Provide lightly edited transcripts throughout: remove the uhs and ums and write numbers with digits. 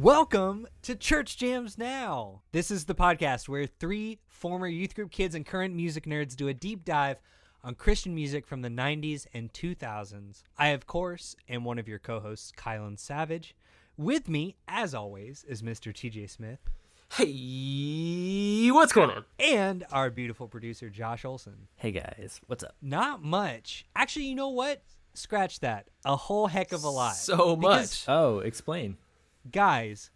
Welcome to Church Jams Now. This is the podcast where three former youth group kids and current music nerds do a deep dive on Christian music from the 90s and 2000s. I, of course, am one of your co-hosts, Kylan Savage. With me, as always, is Mr. TJ Smith. Hey, what's going on? And our beautiful producer, Josh Olson. Hey guys, what's up? Not much. Actually, you know what? Scratch that. A whole heck of a lot. So much. Oh, explain. Guys,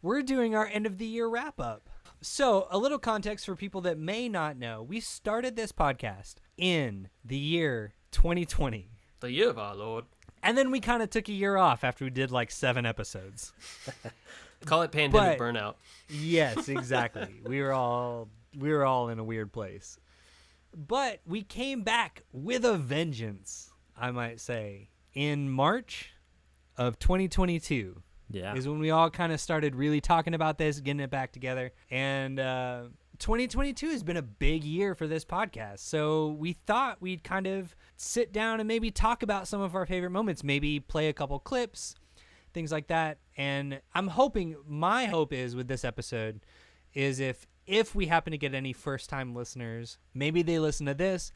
we're doing our end of the year wrap up. So, a little context for people that may not know. We started this podcast in the year 2020. The year of our Lord. And then we kind of took a year off after we did like 7 episodes. Call it pandemic burnout. Yes, exactly. we were all in a weird place. But we came back with a vengeance, I might say, in March of 2022. Yeah. Is when we all kind of started really talking about this, getting it back together. And 2022 has been a big year for this podcast. So we thought we'd kind of sit down and maybe talk about some of our favorite moments, maybe play a couple clips, things like that. And my hope is with this episode is if we happen to get any first-time listeners, maybe they listen to this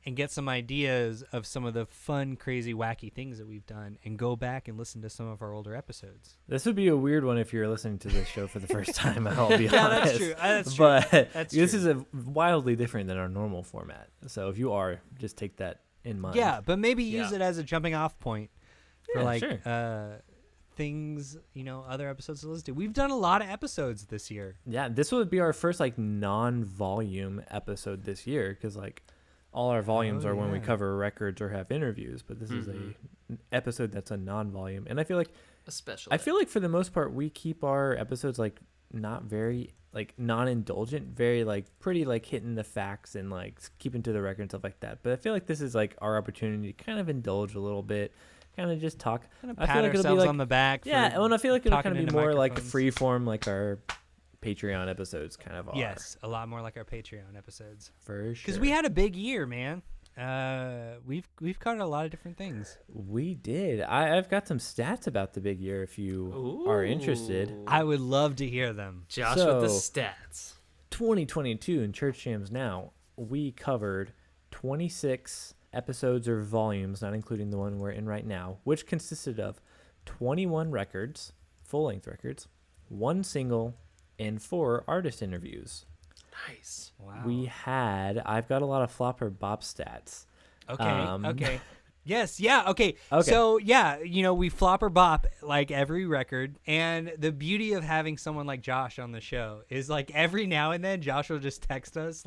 and get some ideas of some of the fun, crazy, wacky things that we've done and go back and listen to some of our older episodes. This would be a weird one if you're listening to this show for the first time, I'll be Yeah, honest. that's true. That's true. But That's this true. is wildly different than our normal format. So if you are, just take that in mind. Yeah, but maybe use it as a jumping off point for sure. Things, other episodes to listen to. We've done a lot of episodes this year. Yeah, this would be our first non-volume episode this year because all our volumes are when we cover records or have interviews, but this is an episode that's a non-volume. And I feel like for the most part we keep our episodes not very non-indulgent, very pretty hitting the facts and keeping to the record and stuff like that. But I feel like this is our opportunity to kind of indulge a little bit, kind of just talk. Kind of pat ourselves on the back. Yeah, and I feel like it'll kind of be more microphones. free form, our Patreon episodes kind of are. Yes, a lot more like our Patreon episodes. For sure. Because we had a big year, man. We've covered a lot of different things. We did. I've got some stats about the big year if you are interested. I would love to hear them. Josh with the stats. 2022 in Church Jams Now, we covered 26 episodes or volumes, not including the one we're in right now, which consisted of 21 records, full-length records, 1 single, and 4 artist interviews. Nice. Wow. I've got a lot of flop or bop stats. Okay. Okay. Yes. Yeah. Okay. So we flop or bop every record, and the beauty of having someone like Josh on the show is every now and then Josh will just text us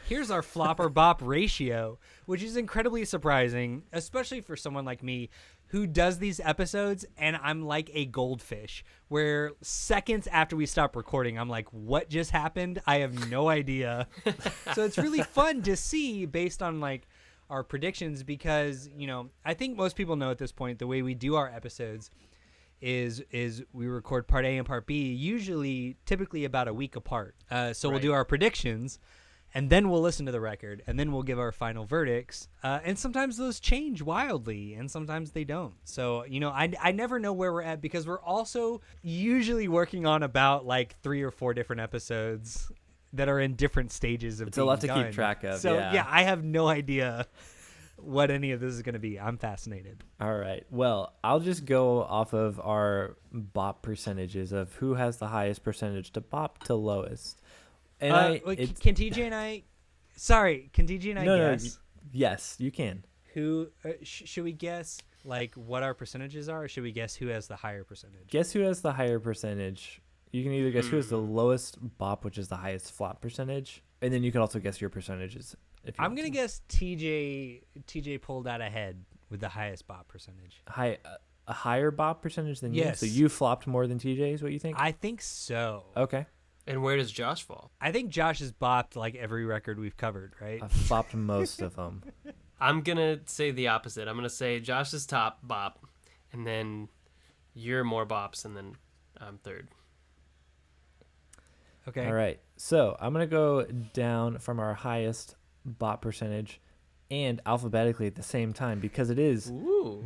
here's our flop or bop ratio, which is incredibly surprising, especially for someone like me who does these episodes and I'm like a goldfish where seconds after we stop recording, I'm like, what just happened? I have no idea. So it's really fun to see based on our predictions because, I think most people know at this point the way we do our episodes is we record part A and part B, typically about a week apart. So we'll do our predictions, and then we'll listen to the record, and then we'll give our final verdicts. And sometimes those change wildly, and sometimes they don't. So, I never know where we're at because we're also usually working on about 3 or 4 different episodes that are in different stages of It's a lot to keep track of. So, yeah, I have no idea what any of this is going to be. I'm fascinated. All right. Well, I'll just go off of our bop percentages of who has the highest percentage to bop to lowest. And can TJ and I guess? Yes, you can. Who should we guess what our percentages are, or should we guess who has the higher percentage? Guess who has the higher percentage. You can either guess who has the lowest bop, which is the highest flop percentage, and then you can also guess your percentages. I'm going to guess TJ pulled out ahead with the highest bop percentage. A higher bop percentage than yes. you? So you flopped more than TJ is what you think? I think so. Okay. And where does Josh fall? I think Josh has bopped every record we've covered, right? I've flopped most of them. I'm going to say the opposite. I'm going to say Josh is top bop, and then you're more bops, and then I'm third. Okay. All right. So I'm going to go down from our highest bop percentage and alphabetically at the same time because it is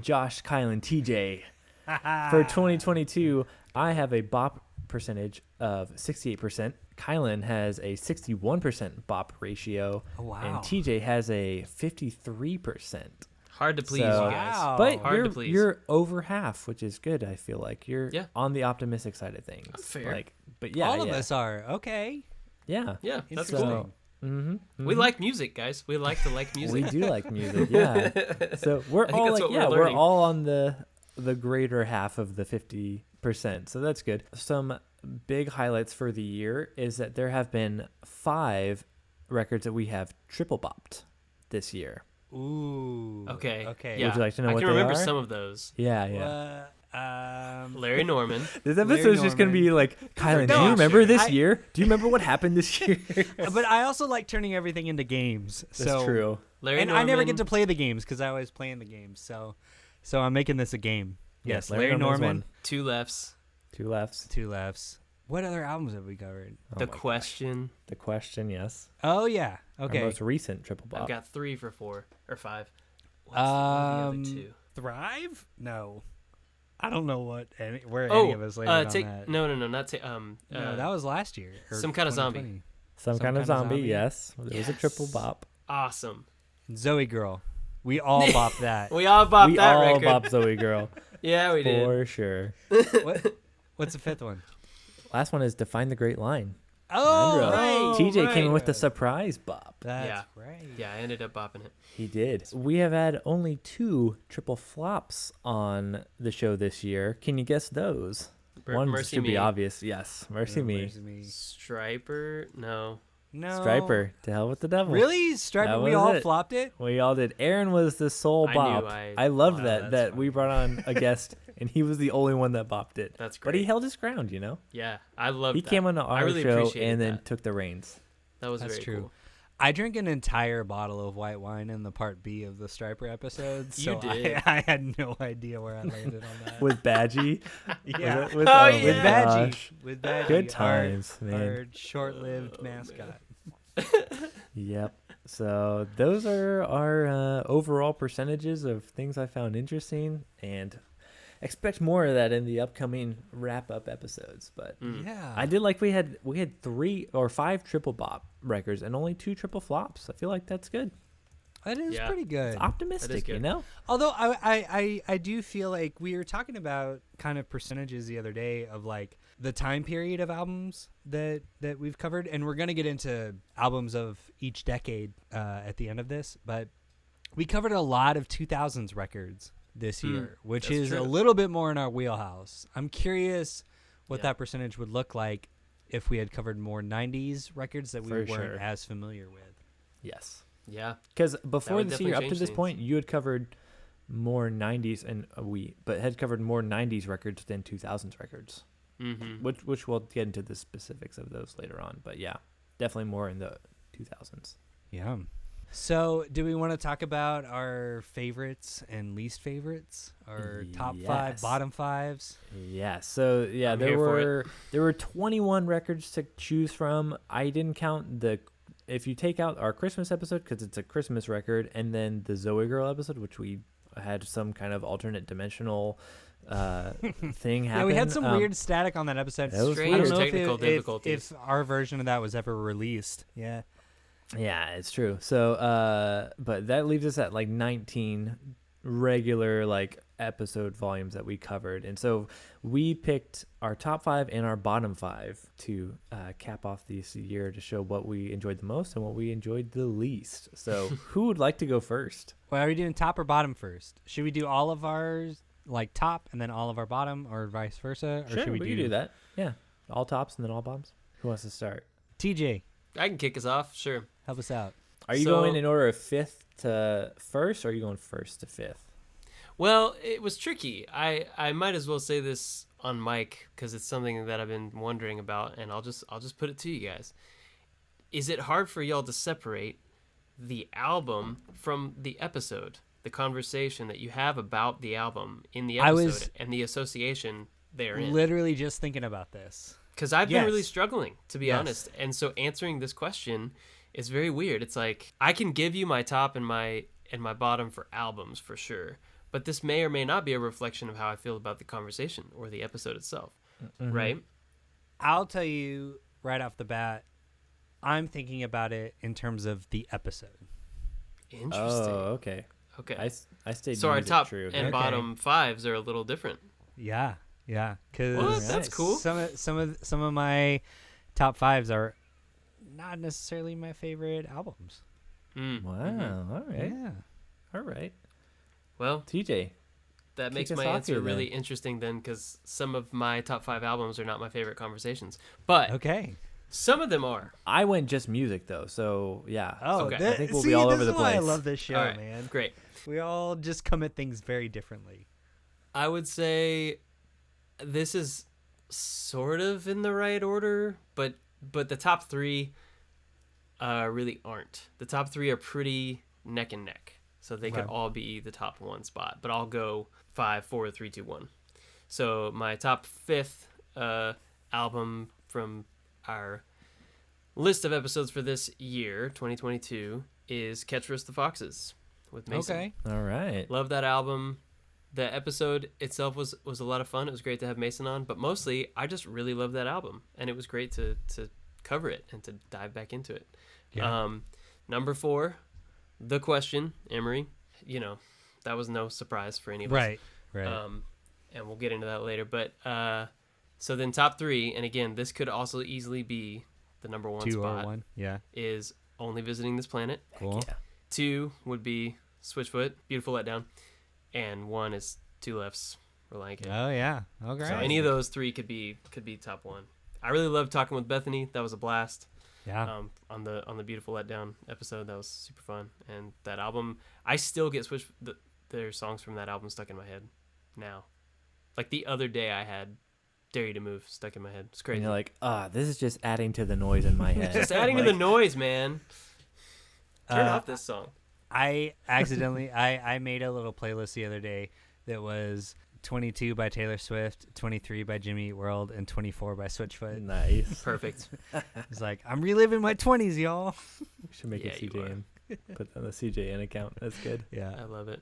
Josh Kylan TJ For 2022, I have a bop percentage of 68%. Kylan has a 61% bop ratio. Oh, wow. And TJ has a 53%. Hard to please, So- you guys. Wow. But Hard to please. you're over half, which is good. I feel like you're Yeah. on the optimistic side of things. Fair. But yeah, All of us are. Okay. Yeah. Yeah, that's Interesting. cool. Mm-hmm, We like music, guys. We like to like music. We do like music. Yeah. So we're I think all that's like, what we're yeah, we're learning. all on the greater half of the 50%. So that's good. Some big highlights for the year is that there have been 5 records that we have triple bopped this year. Ooh. Okay. Okay. Yeah. Would you like to know I what can they remember are? some of those. Yeah. Larry Norman. This Larry episode is just going to be Norman. like, Kylan, No, do you remember this I- year? Do you remember what happened this year? But I also like turning everything into games. That's So true. Larry and Norman. I never get to play the games because I always play in the games. So I'm making this a game. Yes, Larry Norman's Norman. one. 2 Lefts. 2 lefts. 2 Lefts. What other albums have we covered? Oh The my gosh. Question. The Question, yes. Oh yeah. Okay. Our most recent triple bop. I've got 3 for 4 or 5. What are the other 2? Thrive? No. I don't know where any Oh, of us landed on take that. no, not take. No, that was last year. or Some Kind of Zombie. 2020. Some kind of zombie, yes. It was a triple Yes. bop. awesome. Zoe Girl. We all bopped that. We all bopped We that all record. bop Zoe Girl. Yeah, we did. For sure. What's the 5th one? Last one is Define the Great Line. Oh, Andrew. right. TJ came in right. with the surprise bop. That's Yeah. right. Yeah, I ended up bopping it. He did. We have had only 2 triple flops on the show this year. Can you guess those? One Mercy should Me. be obvious. Yes. Mercy Me. Mercy Me. Striper? No. No. Striper. To hell with the devil. Really? Striper? That We was all it. flopped it? We all did. Aaron was the sole I knew bop. I- loved Wow, that that's we brought on a guest and he was the only one that bopped it. That's But he great. held his ground, you know. Yeah, I love He that. came on I our really show appreciated and then that. took the reins. That was That's very true. cool. I drank an entire bottle of white wine in the part B of the Striper episode, You so did. I had no idea where I landed on that. With Badgie. yeah, With, Oh, with yeah. Badgie, gosh. with Badgie, Good times, our, man. our short-lived mascot. Yep. So those are our overall percentages of things I found interesting, and expect more of that in the upcoming wrap-up episodes. But Yeah, I did like we had 3 or 5 triple bop records and only 2 triple flops. I feel like that's good. that is Yeah. pretty good. It's optimistic, you good. know. Although I do feel like we were talking about kind of percentages the other day of like the time period of albums that we've covered, and we're gonna get into albums of each decade at the end of this, but we covered a lot of 2000s records this year, which that's is a true. little bit more in our wheelhouse. I'm curious what Yeah. that percentage would look like if we had covered more 90s records that we For weren't sure. as familiar with. Yes. Yeah. Because before would this year, up definitely to change this things. point, you had covered more 90s but had covered more 90s records than 2000s records, Mm-hmm. which we'll get into the specifics of those later on. But yeah, definitely more in the 2000s. Yeah. So, do we want to talk about our favorites and least favorites? Our top 5, Yes. bottom 5s? Yeah. So yeah, I'm there here for it. were 21 records to choose from. I didn't count if you take out our Christmas episode because it's a Christmas record, and then the Zoe Girl episode, which we had some kind of alternate dimensional thing happen. Yeah, we had some weird static on that episode. that was Strange I don't weird. know technical if difficulties. if our version of that was ever released. Yeah. Yeah, it's true. So, but that leaves us at like 19 regular like episode volumes that we covered, and so we picked our top 5 and our bottom 5 to cap off this year to show what we enjoyed the most and what we enjoyed the least. So, who would like to go first? Well, are we doing top or bottom first? Should we do all of ours like top and then all of our bottom, or vice versa? Or Sure, should we can do that. Yeah, all tops and then all bottoms. Who wants to start? TJ, I can kick us off. Sure. help us out. Are you So- going in order of 5th to first, or are you going first to 5th? Well, it was tricky. I might as well say this on mic because it's something that I've been wondering about, and I'll just put it to you guys. Is it hard for y'all to separate the album from the episode, the conversation that you have about the album in the I episode, was and the association therein? Literally just thinking about this. Because I've been really Yes. struggling, to be Yes. honest. And so answering this question is very weird. It's like I can give you my top and my bottom for albums for sure, but this may or may not be a reflection of how I feel about the conversation or the episode itself, right? I'll tell you right off the bat, I'm thinking about it in terms of the episode. Interesting. Oh, okay. I stayed. So our top true. and bottom fives are a little different. Yeah, because That's cool. Some of my top fives are not necessarily my favorite albums. Wow. All right. Yeah. All right. Well, TJ, that makes us my off answer here, really then. interesting then, because some of my top 5 albums are not my favorite conversations, but Okay. some of them are. I went just music though, so yeah. Oh, Okay. I think we'll be all over the this is why I place. love this show, All right, man. great. We all just come at things very differently. I would say this is sort of in the right order, but the top 3 really aren't. The top 3 are pretty neck and neck, so they could Right. all be the top 1 spot. But I'll go 5, 4, 3, 2, 1. So my top 5th album from our list of episodes for this year, 2022, is Catch Us the Foxes with Mason. Okay. All right. Love that album. The episode itself was a lot of fun. It was great to have Mason on, but mostly I just really love that album, and it was great to cover it and to dive back into it. Yeah. Number 4, The Question, Emery. You know, that was no surprise for any of us. Right. And we'll get into that later. But so then top 3, and again, this could also easily be the number 1 2 spot, or 1. Yeah. is Only Visiting This Planet. Cool. Yeah. 2 would be Switchfoot, Beautiful Letdown. And 1 is Two Lefts, Reliant Kid. Oh yeah. Okay. So any of those 3 could be top 1. I really loved talking with Bethany. That was a blast. Yeah. On the Beautiful Letdown episode, that was super fun. And that album, I still get their songs from that album stuck in my head now. Like the other day, I had Dare You to Move stuck in my head. It's crazy. And you're like, this is just adding to the noise in my head. Just adding to the noise, man. Turn off this song. I accidentally I made a little playlist the other day that was 22 by Taylor Swift, 23 by Jimmy Eat World, and 24 by Switchfoot. Nice. Perfect. It's like I'm reliving my 20s, y'all. We should make Yeah, a you CJN. Put on the CJN account. That's good. Yeah. I love it.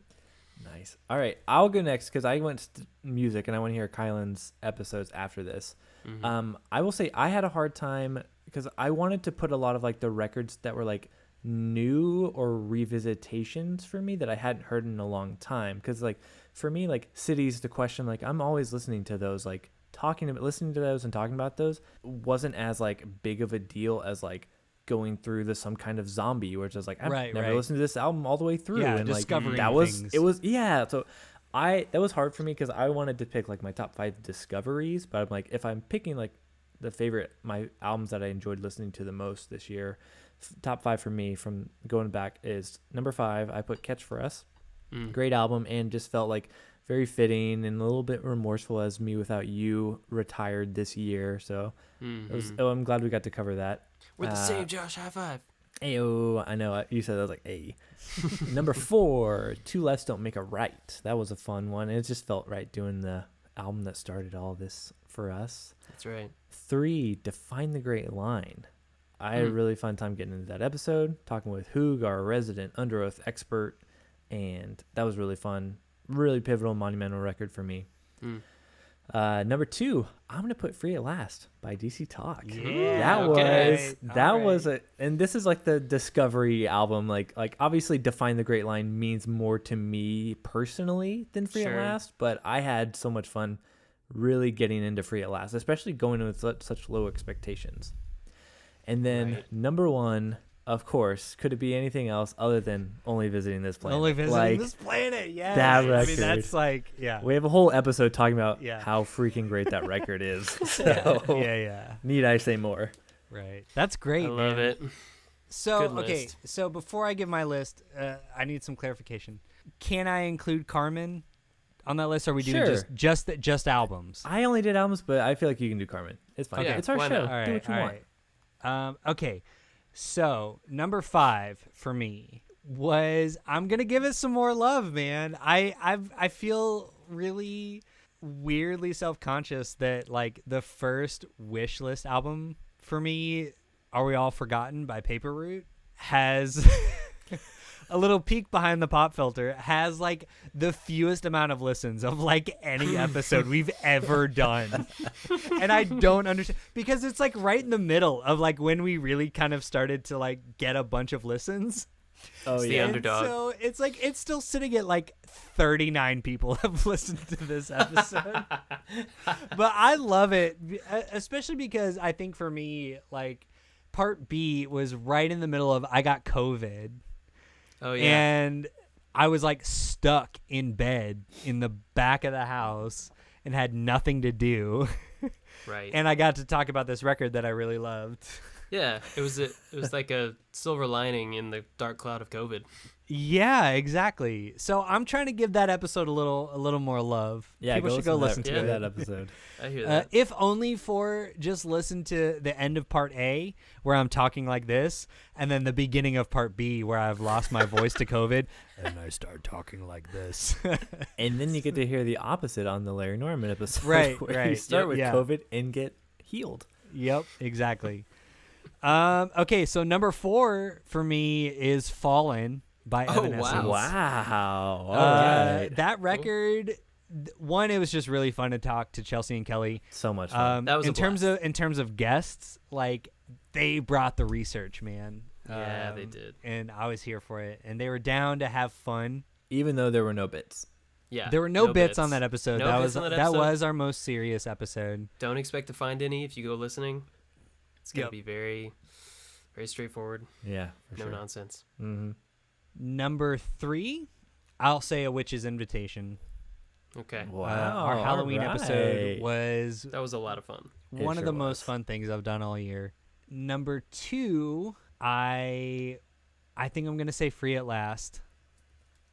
Nice. All right, I'll go next because I went music and I want to hear Kylan's episodes after this. Mm-hmm. I will say I had a hard time because I wanted to put a lot of like the records that were like new or revisitations for me that I hadn't heard in a long time. Because like for me, like Cities, The Question, like I'm always listening to those, like listening to those and talking about those wasn't as like big of a deal as like going through some kind of zombie, which is like I've never listened to this album all the way through. Yeah, and discovering like that was things. it was yeah. So that was hard for me because I wanted to pick like my top 5 discoveries, but I'm like if I'm picking like my albums that I enjoyed listening to the most this year, top 5 for me from going back is number 5. I put Catch For Us, great album, and just felt like very fitting and a little bit remorseful as Me Without You retired this year. So I'm glad we got to cover that. We're the same, Josh. High five. Ayo, I know you said that. I was like, hey. Number 4, Two Lefts Don't Make a Right. That was a fun one. It just felt right doing the album that started all this for us. That's right. 3, Define the Great Line. I had a really fun time getting into that episode, talking with Hoog, our resident Under Oath expert, and that was really fun. Really pivotal, monumental record for me. Number 2, I'm gonna put Free at Last by DC Talk. Yeah, that was and this is like the discovery album. Like obviously Define the Great Line means more to me personally than Free at Last, but I had so much fun really getting into Free at Last, especially going in with such low expectations. And then number 1, of course, could it be anything else other than Only Visiting This Planet? Only Visiting This Planet, yeah. That record. I mean, that's like, yeah. We have a whole episode talking about Yeah. how freaking great that record is. So, Yeah. need I say more? Right. That's great, I love man. it. So, Good okay, list. so before I give my list, I need some clarification. Can I include Carmen on that list, or are we doing just albums? I only did albums, but I feel like you can do Carmen. It's fine. Okay, It's our why show. not? All right, do what you all want. right. Okay, so number 5 for me was I'm gonna give it some more love, man. I feel really weirdly self-conscious that like the first wish list album for me, Are We All Forgotten by Paper Route, has a little peek behind the pop filter, has like the fewest amount of listens of like any episode we've ever done. And I don't understand, because it's like right in the middle of like when we really kind of started to like get a bunch of listens. Oh, It's the yeah. underdog. So it's like it's still sitting at like 39 people have listened to this episode. But I love it, especially because I think for me, like part B was right in the middle of I got COVID. Oh yeah. And I was like stuck in bed in the back of the house and had nothing to do. Right. And I got to talk about this record that I really loved. Yeah, it was like a silver lining in the dark cloud of COVID. Yeah, exactly. So I'm trying to give that episode a little more love. Yeah, people should go listen to that it. episode. I hear that. If only for just listen to the end of part A where I'm talking like this, and then the beginning of part B where I've lost my voice to COVID and I start talking like this. And then you get to hear the opposite on the Larry Norman episode. Right, where right. You start Yep, with yeah. COVID and get healed. Yep, exactly. Okay, so number 4 for me is Fallen by Oh, Evanescence. wow. All right. That record, one, it was just really fun to talk to Chelsea and Kelly. So much fun. That was a in terms of guests, like they brought the research, man. Yeah, they did. And I was here for it, and they were down to have fun. Even though there were no bits. Yeah. There were no bits on that episode. No that bits was on that that episode. was our most serious episode. Don't expect to find any if you go listening. It's gonna Yep. be very, very straightforward. Yeah, for No sure. nonsense. Mm-hmm. Number 3, I'll say A Witch's Invitation. Okay. Wow. Our Halloween all episode right. was That was a lot of fun. one of sure the was. most fun things I've done all year. Number 2, I think I'm gonna say Free at Last.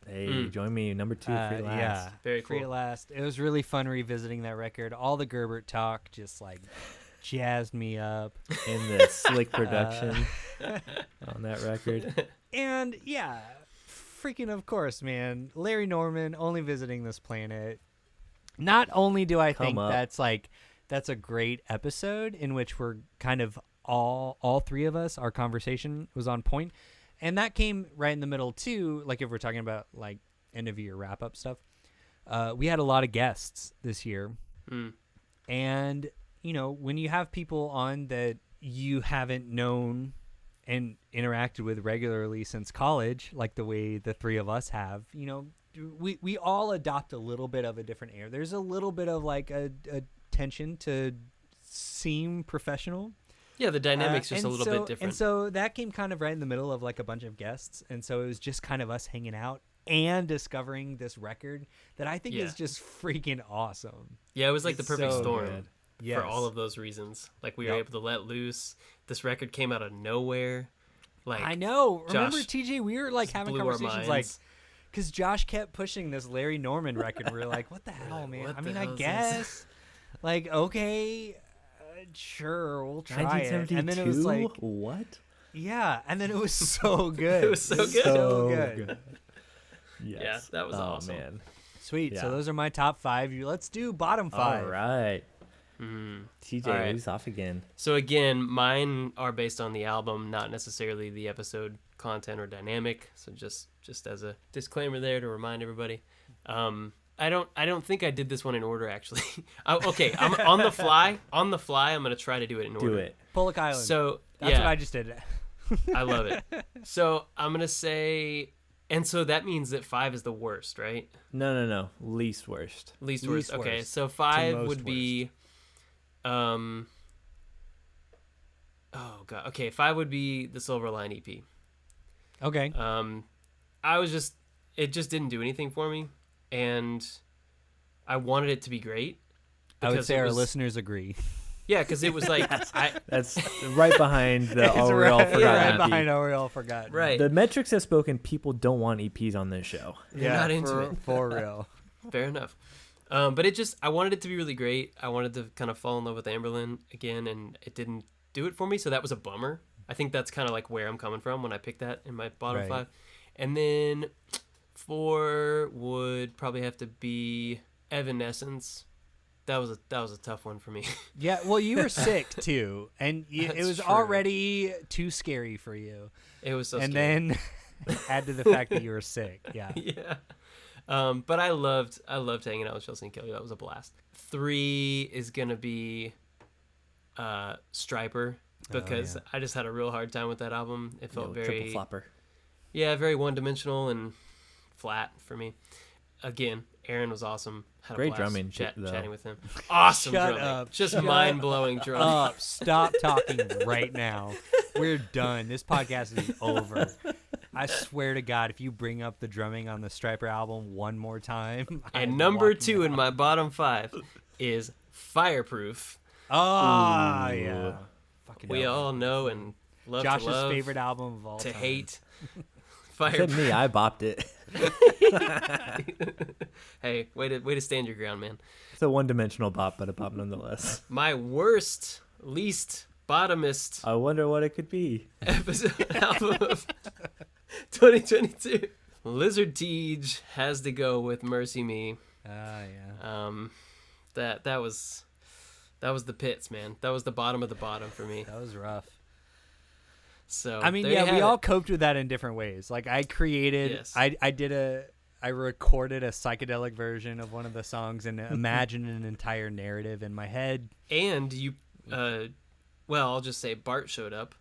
Hey, join me. Number 2, Free Last. Yeah, Very Free cool. at Last. It was really fun revisiting that record. All the Gerbert talk just like jazzed me up. In the slick production on that record. And yeah, freaking of course, man. Larry Norman, Only Visiting This Planet. Not only do I think up. that's a great episode in which we're kind of all three of us, our conversation was on point. And that came right in the middle too, like if we're talking about like end of year wrap up stuff. We had a lot of guests this year. Mm. And, you know, when you have people on that you haven't known and interacted with regularly since college, like the way the three of us have, you know, we all adopt a little bit of a different air. There's a little bit of like a tension to seem professional. Yeah, the dynamic's just a little bit different. And so that came kind of right in the middle of like a bunch of guests. And so it was just kind of us hanging out and discovering this record that I think is just freaking awesome. Yeah, it was like It's the perfect so storm good. for Yes. all of those reasons. Like we were Yep. able to let loose. This record came out of nowhere. Like I know. Remember, Josh TJ, we were like just having blew our conversations like, minds. because Josh kept pushing this Larry Norman record. We were like, what the hell, man? what I the mean, I hell is guess. this? Like, okay, sure, we'll try it. 1972? And then it was like, what? yeah. And then it was so good. It was so good. So good. Yes. Yeah, that was awesome. Man. Sweet. So Yeah. those are my top 5. Let's do bottom 5. All right. Mm. TJ, All right. leads off again. So again, mine are based on the album, not necessarily the episode content or dynamic. So just as a disclaimer there to remind everybody. I don't think I did this one in order actually. Okay, I'm on the fly. On the fly, I'm gonna try to do it in order. Do it. Pollock Island. So that's yeah, what I just did. I love it. So I'm gonna say, and so that means that 5 is the worst, right? No. Least worst. Least Least worst. Okay, worst so to 5 most would be, oh god. Okay, 5 would be the Silver Line EP. Okay. It just didn't do anything for me, and I wanted it to be great. I would because say it our was- listeners agree. Yeah, because it was like That's right behind the It's All We All right, Forgot right EP. behind All We All Forgot. right. The metrics have spoken. People don't want EPs on this show. They're not into for, it. for real. Fair enough. But I wanted it to be really great. I wanted to kind of fall in love with Amberlin again, and it didn't do it for me, so that was a bummer. I think that's kind of like where I'm coming from when I picked that in my bottom Right. 5. And then 4 would probably have to be Evanescence. That was a tough one for me. Yeah, well, you were sick too, and it That's was true. already too scary for you. It was so and scary. then Add to the fact that you were sick. Yeah. Yeah. But I loved hanging out with Chelsea and Kelly. That was a blast. 3 is gonna be Striper, because I just had a real hard time with that album. It felt very triple flopper. Yeah, very one-dimensional and flat for me. Again, Aaron was awesome. Had Great a blast drumming, chatting with him. Awesome Shut drumming. up. Just Shut mind-blowing drumming. Up. Stop talking right now. We're done. This podcast is over. I swear to God, if you bring up the drumming on the Striper album one more time. And number 2 in my bottom 5 is Fireproof. Oh, yeah. Fucking We hell. all know and love Josh's to love, favorite album of all to time. hate. Except me, I bopped it. Hey, way to stand your ground, man. It's a one-dimensional bop, but a bop nonetheless. My worst, least, bottomest I wonder what it could be. album of 2022. Lizard Teej has to go with Mercy Me. Yeah. That was the pits, man. That was the bottom of the bottom for me. That was rough. So I mean, there you yeah, we have all it. coped with that in different ways. Like I created, Yes. I recorded a psychedelic version of one of the songs and imagined an entire narrative in my head. And you, well, I'll just say Bart showed up.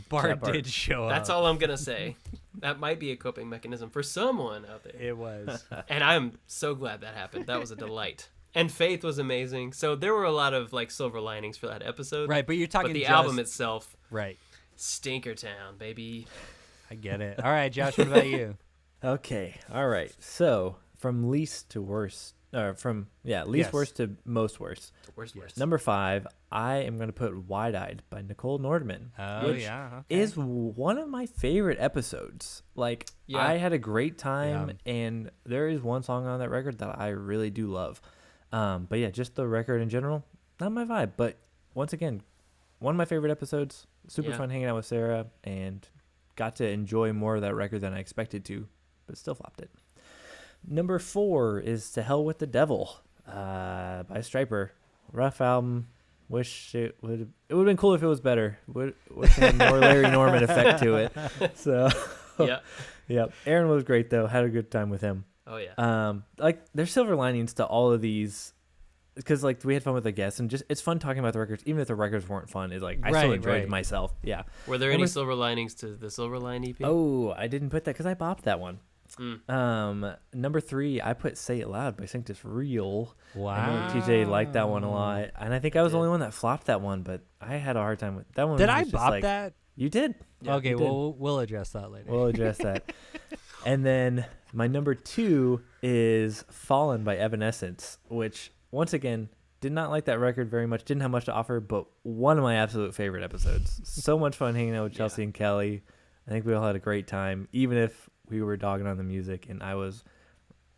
Bart Bart. did show up. That's all I'm gonna say. That might be a coping mechanism for someone out there. It was. And I'm so glad that happened. That was a delight. And Faith was amazing. So there were a lot of like silver linings for that episode. Right, but you're talking But the just, album itself, right. Stinker Town, baby. I get it. All right, Josh, what about you? Okay, all right. So from least to worst, or from least Yes. worst to most worst. Worst. Number 5, I am going to put Wide Eyed by Nicole Nordman. Oh, which yeah. Okay. is one of my favorite episodes. Like, Yeah. I had a great time, and there is one song on that record that I really do love. But yeah, just the record in general, not my vibe. But once again, one of my favorite episodes. Super fun hanging out with Sarah, and got to enjoy more of that record than I expected to, but still flopped it. Number 4 is To Hell with the Devil by Striper. Rough album. Wish it would have been cool if it was better. Wish it had more Larry Norman effect to it. So Yeah. Aaron was great though. Had a good time with him. Oh yeah. Like there's silver linings to all of these, because like we had fun with the guests, and just it's fun talking about the records, even if the records weren't fun. It's like I still enjoyed it myself. Yeah. Were there any silver linings to the Silver Line EP? Oh, I didn't put that because I bopped that one. Number 3, I put Say It Loud by Sanctus Real. Wow. I know TJ liked that one a lot, and I think I was the only one that flopped that one, but I had a hard time with that one. Did was I just bop like, that? You did. Yeah, Okay, you did. well, we'll address that later. We'll address that. And then my number 2 is Fallen by Evanescence, which once again did not like that record very much. Didn't have much to offer, but one of my absolute favorite episodes. So much fun hanging out with Chelsea and Kelly. I think we all had a great time, even if we were dogging on the music and I was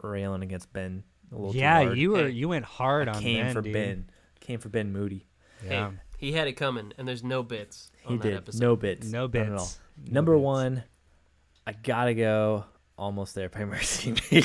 railing against Ben a little too hard. you went hard on Came Ben, for dude. Ben. Came for Ben Moody. Yeah. Hey, he had it coming, and there's no bits on He that did. episode. No bits. No None bits. at all. No Number bits. 1, I gotta go Almost There by Mercy Me.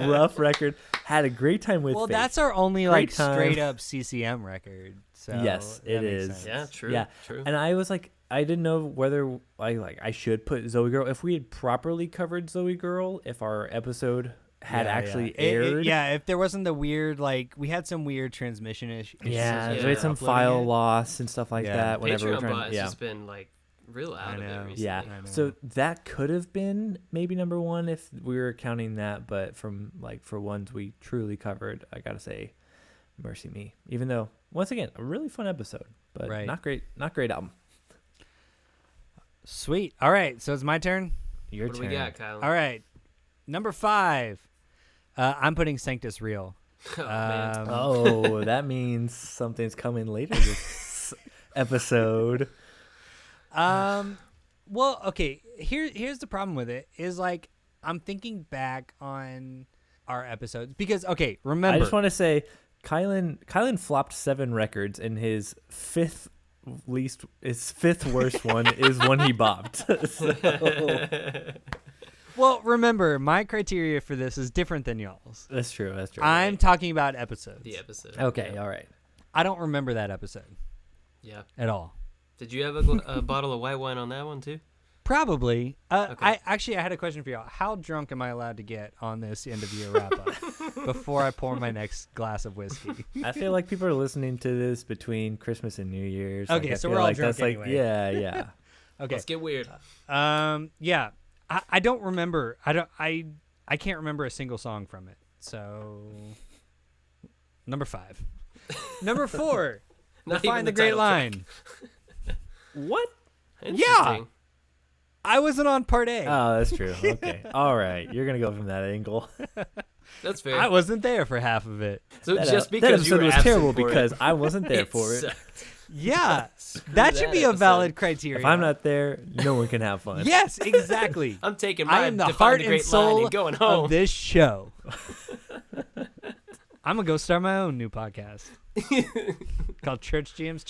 Rough record. Had a great time with Well, Faith. that's our only Great like time. straight up CCM record. So Yes, that it makes is. sense. Yeah, true. Yeah. True. And I was like, I didn't know whether I should put Zoe Girl. If we had properly covered Zoe Girl, if our episode had actually aired. If there wasn't the weird, like, we had some weird transmission issues. Yeah, Yeah. we had some uploading file it. loss and stuff like Yeah. that. Whenever we were Patreon trying, bot has yeah. just been like real out of I it know. recently. Yeah. I know. So that could have been maybe number 1 if we were counting that, but for ones we truly covered, I gotta say Mercy Me. Even though once again, a really fun episode, but Right. not great album. Sweet. All right, so it's my turn. Your What do turn. we got, Kyle? All right, number 5. I'm putting Sanctus Real. Oh, man. Oh, that means something's coming later this episode. Well, okay. Here's the problem with it is like I'm thinking back on our episodes because remember. I just want to say, Kylan flopped 7 records, and his fifth worst one is one he bopped. So, Well, remember, my criteria for this is different than y'all's. that's true. I'm talking about episodes. The episode. Okay, Yeah. all right. I don't remember that episode Yeah. at all. Did you have a bottle of white wine on that one too? Probably. Okay. I had a question for y'all. How drunk am I allowed to get on this end of year wrap up before I pour my next glass of whiskey? I feel like people are listening to this between Christmas and New Year's. Okay, like, so I we're feel all like drunk that's anyway. Yeah. Okay. Let's get weird. Yeah. I don't remember. I can't remember a single song from it. So number 5. Number 4. Not Find even the Great title track. Line. What? Interesting. I wasn't on part A. Oh, that's true. Okay. All right. You're going to go from that angle. That's fair. I wasn't there for half of it. So That just that because you episode were was absent terrible for because it, I wasn't there for it. sucked. Yeah. Screw that should be a episode. valid criteria. If I'm not there, no one can have fun. Yes, exactly. I'm taking I my am the Define heart the and Great soul Line and going home. of this show. I'm going to go start my own new podcast called Church Jams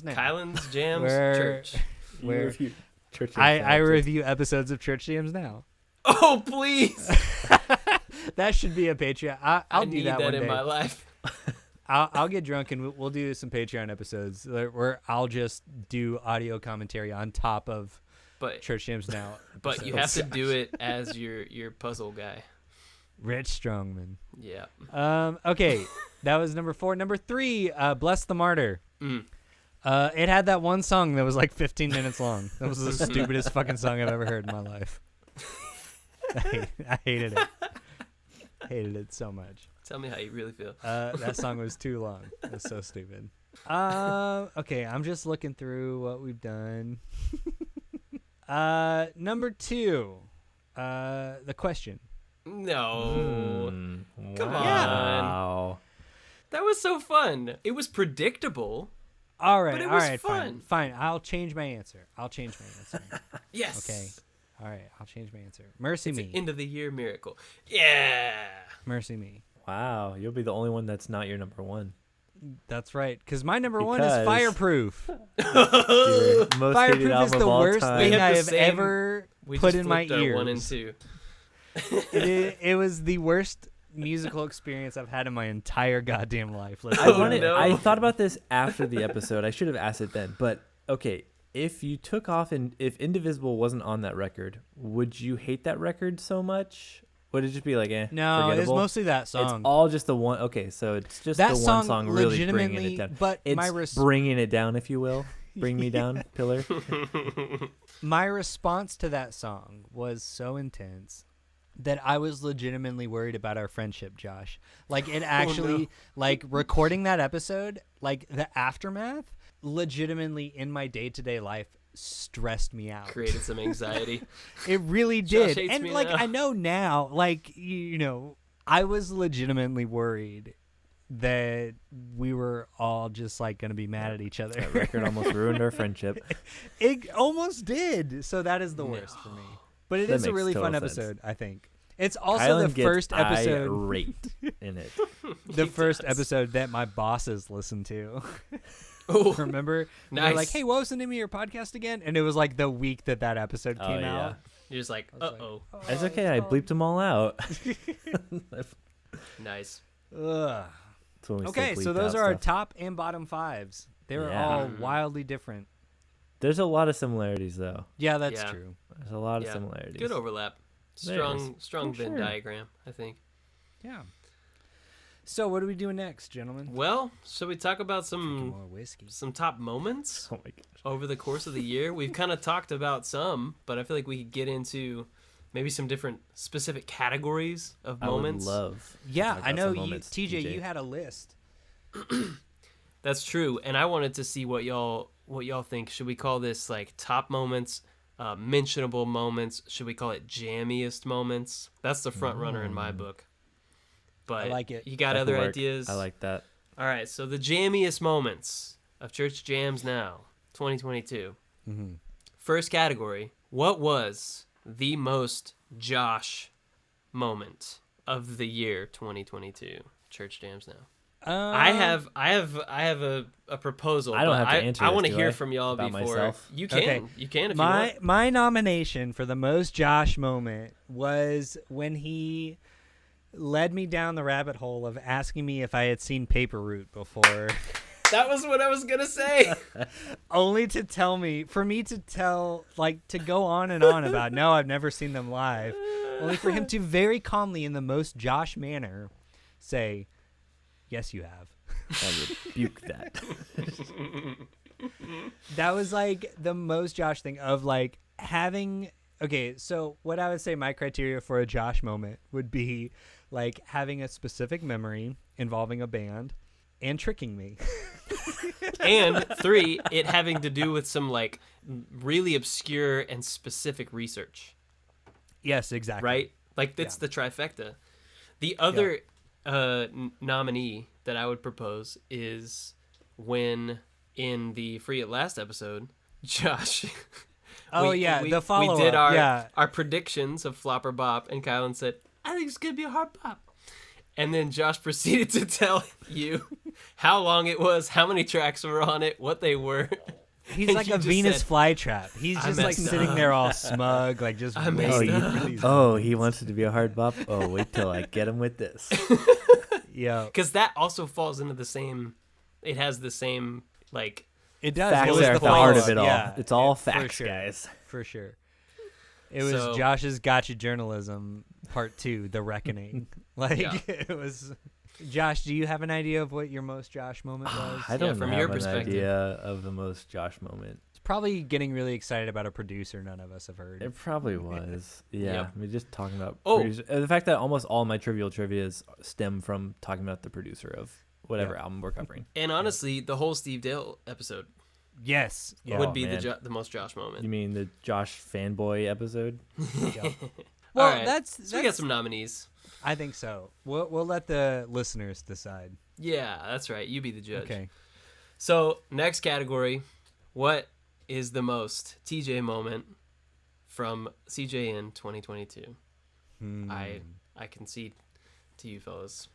Now. Kylan's Jams Where- Church. Where Church I review episodes of Church Jams Now. Oh, please. That should be a Patreon. I'll I do need that that one in day. my life. I'll get drunk and we'll do some Patreon episodes where I'll just do audio commentary on top of But Church Jams Now. but you have to do it as your puzzle guy. Rich Strongman. Yeah. Okay, that was number 4. Number 3, Bless the Martyr. Mm. It had that one song that was like 15 minutes long. That was the stupidest fucking song I've ever heard in my life. I hated it. Hated it so much. Tell me how you really feel. That song was too long. It was so stupid. Okay, I'm just looking through what we've done. Number 2, The Question. No. Come Wow. That was so fun. It was predictable. All right, But it all was right, fun. fine. I'll change my answer. Yes. Okay. All right, I'll change my answer. Mercy It's me. an end of the year miracle. Yeah. Mercy me. Wow. You'll be the only one that's not your number 1. That's right, because my number 1 is Because- Fireproof. Your most hated Fireproof is album the of all worst time. thing We have I the have same- ever We put just in my flipped our ears. 1 and 2. It was the worst musical experience I've had in my entire goddamn life. Let's I be Oh, wanted. no. I thought about this after the episode. I should have asked it then. But okay, if you took off and if Indivisible wasn't on that record, would you hate that record so much? Would it just be like, No, it was forgettable? mostly that It's song. all just the one. Okay, so it's just That the song one song really bringing legitimately- it down. but it's my bringing it down, if you will. Bring me down, pillar. My response to that song was so intense that I was legitimately worried about our friendship, Josh. Like it actually, like recording that episode, like the aftermath, legitimately in my day-to-day life stressed me out. Created some anxiety. It really Josh did. hates And me like now. I know now, like you know, I was legitimately worried that we were all just like going to be mad at each other. That record almost ruined our friendship. It almost did. So that is the worst for me. But it That is a makes really fun total sense. episode, I think. It's also Kylan the gets first episode irate in it. the He first does. episode that my bosses listened to. Oh, Remember? They were Nice. like, "Hey, what was the name of your podcast again?" And it was like the week that episode Oh, came yeah. out. you're just like, I was like, uh-oh. It's okay. I bleeped them all out. Nice. Ugh. That's when we still Okay, so bleeped those out are our stuff. top and bottom 5s. They were Yeah. all wildly different. There's a lot of similarities, though. Yeah, that's Yeah. true. There's a lot of Yeah. similarities. Good overlap. There Strong For Venn sure. diagram, I think. Yeah. So what are we doing next, gentlemen? Well, shall we talk about Drinking more whiskey. some top moments Oh my gosh. over the course of the year? We've kind of talked about some, but I feel like we could get into maybe some different specific categories of moments. I would love. to Yeah, talk I about know some you, moments, TJ, you had a list. That's true, and I wanted to see what y'all think. Should we call this like top moments, mentionable moments? Should we call it jammiest moments? That's the front runner in my book. But I like it. You got That could other work. ideas? I like that. All right, so the jammiest moments of Church Jams Now, 2022. Mm-hmm. First category: what was the most Josh moment of the year 2022? Church Jams Now. I have a proposal. I don't but have to answer I this, want to do hear I? from y'all About before myself? you can. Okay. You can if you want. my nomination for the most Josh moment was when he led me down the rabbit hole of asking me if I had seen Paper Route before. That was what I was gonna say. Only to tell me, for me to tell, like, to go on and on about, no, I've never seen them live. Only for him to very calmly, in the most Josh manner, say, yes, you have. I rebuke that. That was, like, the most Josh thing of, like, having... Okay, so what I would say my criteria for a Josh moment would be, like, having a specific memory involving a band and tricking me. And 3, it having to do with some, like, really obscure and specific research. Yes, exactly. Right? Like, that's the trifecta. The other nominee that I would propose is when, in the Free at Last episode, Josh... the follow-up. We did our predictions of Flop or Bop, and Kylan said, I think it's going to be a hard bop. And then Josh proceeded to tell you how long it was, how many tracks were on it, what they were. He's like a Venus flytrap. He's just like sitting there all smug, like just waiting for these. Oh, he wants it to be a hard bop? Oh, wait till I get him with this. Yeah. Because that also falls into the same, it has the same, like... It does. Facts it was are at the heart of it all. Yeah, it's all for facts, sure, guys. For sure. It was Josh's Gotcha Journalism Part 2, The Reckoning. It was... Josh, do you have an idea of what your most Josh moment was? I don't from have your an perspective. idea of the most Josh moment. It's probably getting really excited about a producer none of us have heard. It probably was. Yeah. Yep. I mean, just talking about Oh. the fact that almost all my trivial trivias stem from talking about the producer of whatever album we're covering. And honestly, the whole Steve Dail episode Yes. Yeah. would be the most Josh moment. You mean the Josh fanboy episode? Yeah. Well, Well, that's we got some nominees. I think so. We'll let the listeners decide. Yeah, that's right. You be the judge. Okay. So, next category. What is the most TJ moment from CJN 2022? I concede to you fellas.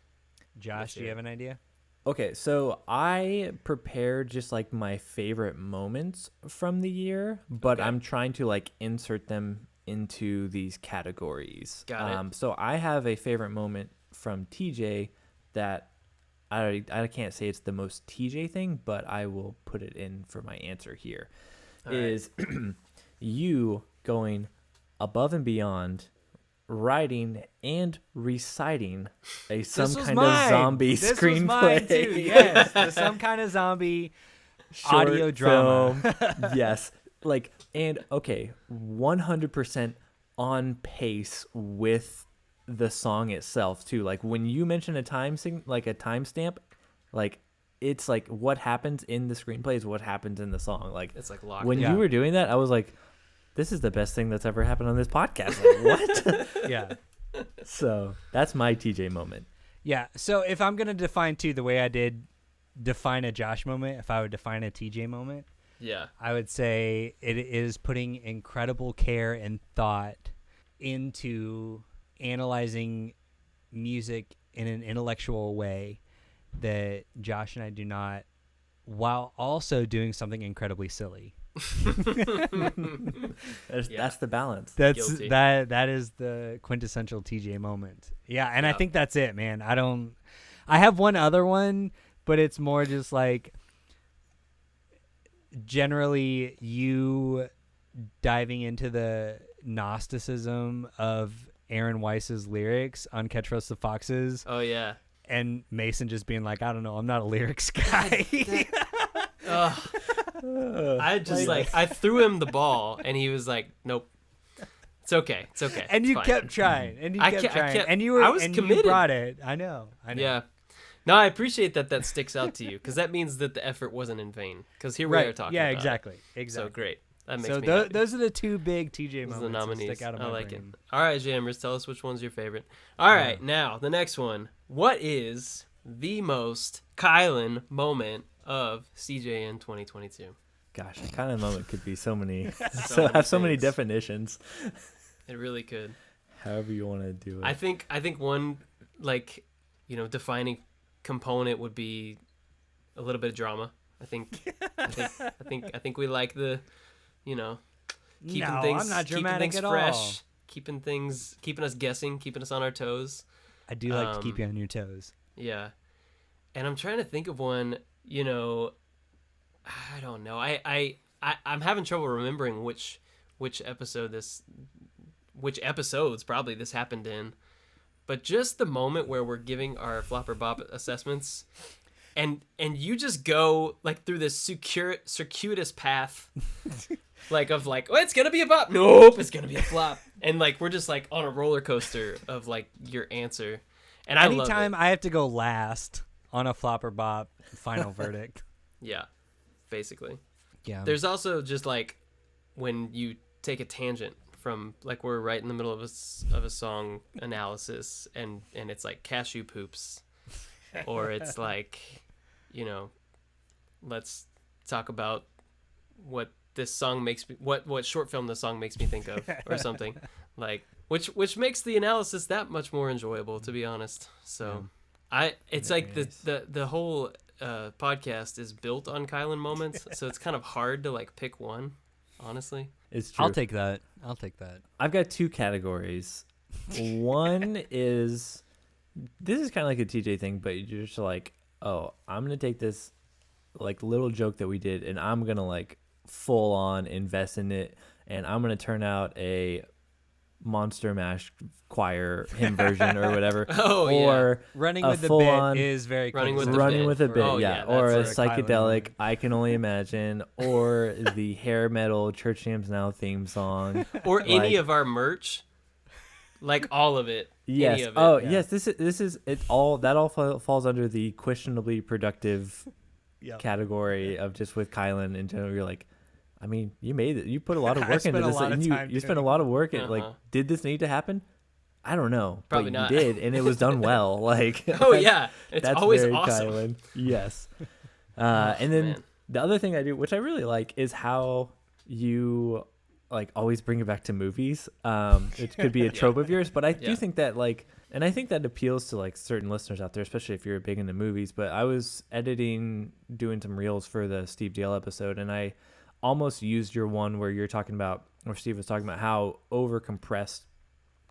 Josh, do you have an idea? Okay, so I prepared just like my favorite moments from the year, but I'm trying to like insert them into these categories. Got it. So I have a favorite moment from TJ that I can't say it's the most TJ thing, but I will put it in for my answer here. All is you going above and beyond, writing and reciting some kind of zombie this screenplay. Was mine too. Yes, some kind of zombie audio drama. Film. Yes. Like, and okay, 100% on pace with the song itself too. Like when you mention a timestamp, like it's like what happens in the screenplay is what happens in the song. Like it's like locked. When you were doing that, I was like, this is the best thing that's ever happened on this podcast. Like, what? Yeah. So that's my TJ moment. Yeah. So if I'm gonna define too the way I did define a Josh moment, if I would define a TJ moment, I would say it is putting incredible care and thought into analyzing music in an intellectual way that Josh and I do not, while also doing something incredibly silly. That's the balance. That is the quintessential TJ moment. Yeah, and I think that's it, man. I have one other one, but it's more just like generally you diving into the Gnosticism of Aaron Weiss's lyrics on Catch Roast the Foxes. Oh yeah. And Mason just being like, I don't know, I'm not a lyrics guy. I just I threw him the ball and he was like, nope. It's okay. It's okay. And you kept trying. And you kept trying. And you were I was committed. You brought it. I know. Yeah. No, I appreciate that sticks out to you because that means that the effort wasn't in vain. Because here we are talking about exactly. it. So great. That makes me happy. Those are the two big TJ moments the nominees. that stick out of my I like brain. it. All right, Jammers, tell us which one's your favorite. All right, now the next one. What is the most Kylan moment of CJN 2022? Gosh, a kind of moment could be so many, so many definitions. It really could. However you want to do it. I think one defining component would be a little bit of drama. I think we like the, keeping things I'm not dramatic at fresh, all. keeping us guessing, keeping us on our toes. I do like to keep you on your toes. Yeah. And I'm trying to think of one, you know, I don't know. I'm having trouble remembering which episodes probably this happened in. But just the moment where we're giving our flop or bop assessments, and you just go like through this circuitous path, like of like, oh, it's gonna be a bop. Nope, it's gonna be a flop. And like we're just like on a roller coaster of like your answer. And anytime I have to go last on a flop or bop final verdict. Yeah, basically. Yeah. There's also just like when you take a tangent from like we're right in the middle of a song analysis and it's like cashew poops, or it's like, you know, let's talk about what this song makes me, what short film this song makes me think of, or something like which makes the analysis that much more enjoyable, to be honest. So it's like nice. the whole podcast is built on Kylan moments, so it's kind of hard to like pick one, honestly. It's true. I'll take that. I've got two categories. One is, this is kind of like a TJ thing, but you're just like, oh, I'm going to take this like little joke that we did and I'm going to like full on invest in it, and I'm going to turn out a Monster Mash choir hymn version or whatever. Or running with the bit is very running with a bit, or a psychedelic I Can Only Imagine, or the hair metal Church Jams Now theme song, or like, any of our merch, like all of it. Yes. Yes. This is it. All that all falls under the questionably productive category of just with Kylan in general. You're like, I mean, you made it. You put a lot of work into this. And you spent a lot of work in like, did this need to happen? I don't know. Probably but not. You did, and it was done well. Like, oh yeah, it's that's always very awesome. Kylan. Yes. And then the other thing I do, which I really like, is how you like always bring it back to movies. It could be a trope of yours, but I do think that like, and I think that appeals to like certain listeners out there, especially if you're big into movies. But I was doing some reels for the Steve Dail episode, and I almost used your one where you're talking about, or Steve was talking about how over compressed